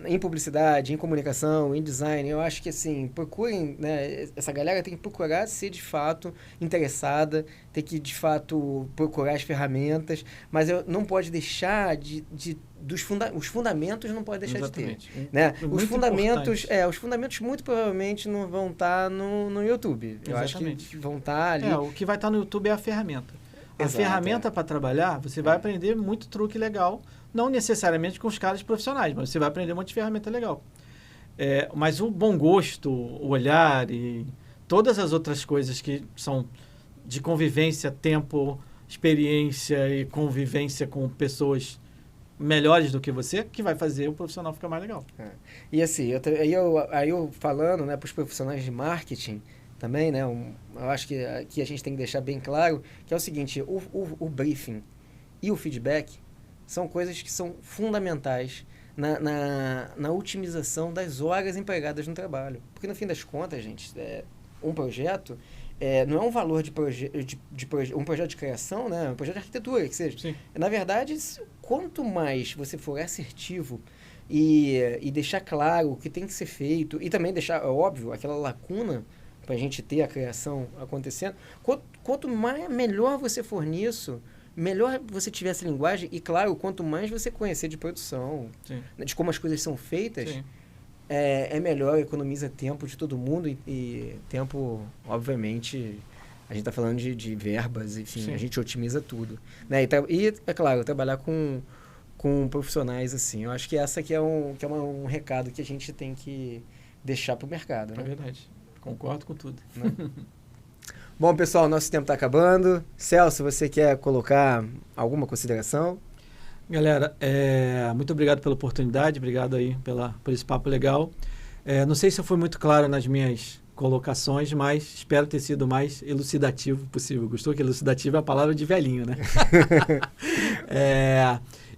S1: em publicidade, em comunicação, em design, eu acho que assim, procurem, né, essa galera tem que procurar ser de fato interessada, tem que de fato procurar as ferramentas, mas não pode deixar os fundamentos não pode deixar
S2: Exatamente.
S1: de ter, né?
S2: Muito
S1: Os fundamentos muito provavelmente não vão estar no YouTube. Eu acho que vão estar ali.
S2: O que vai estar no YouTube é a ferramenta. A ferramenta para trabalhar, você vai aprender muito truque legal, não necessariamente com os caras profissionais, mas você vai aprender um monte de ferramenta legal. Mas o bom gosto, o olhar e todas as outras coisas que são de convivência, tempo, experiência e convivência com pessoas melhores do que você, que vai fazer o profissional ficar mais legal.
S1: E assim, eu falando, né, para os profissionais de marketing também, né, eu acho que aqui a gente tem que deixar bem claro que é o seguinte, o briefing e o feedback são coisas que são fundamentais na otimização das horas empregadas no trabalho. Porque no fim das contas, gente, um projeto não é um valor de um projeto de criação, né, um projeto de arquitetura, que seja.
S2: Sim.
S1: Na verdade, quanto mais você for assertivo e deixar claro o que tem que ser feito, e também deixar, óbvio, aquela lacuna para a gente ter a criação acontecendo, quanto melhor você for nisso, melhor você tiver essa linguagem, e claro, quanto mais você conhecer de produção, de como as coisas são feitas, melhor, economiza tempo de todo mundo e tempo, obviamente, a gente está falando de verbas, enfim, a gente otimiza tudo. Né? E, é claro, trabalhar com profissionais assim, eu acho que essa aqui é um recado que a gente tem que deixar para o mercado. Né?
S2: É verdade, concordo com tudo.
S1: Né? Bom, pessoal, nosso tempo está acabando. Celso, você quer colocar alguma consideração?
S2: Galera, muito obrigado pela oportunidade, obrigado aí por esse papo legal. Não sei se eu fui muito claro nas minhas colocações, mas espero ter sido o mais elucidativo possível. Gostou que elucidativo é a palavra de velhinho, né?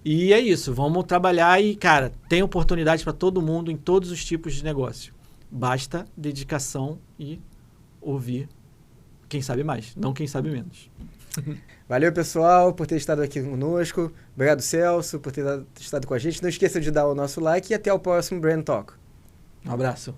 S2: E é isso, vamos trabalhar e, cara, tem oportunidade para todo mundo em todos os tipos de negócio. Basta dedicação e ouvir quem sabe mais, não quem sabe menos.
S1: Valeu, pessoal, por ter estado aqui conosco. Obrigado, Celso, por ter estado com a gente. Não esqueça de dar o nosso like e até o próximo Brand Talk.
S2: Um abraço.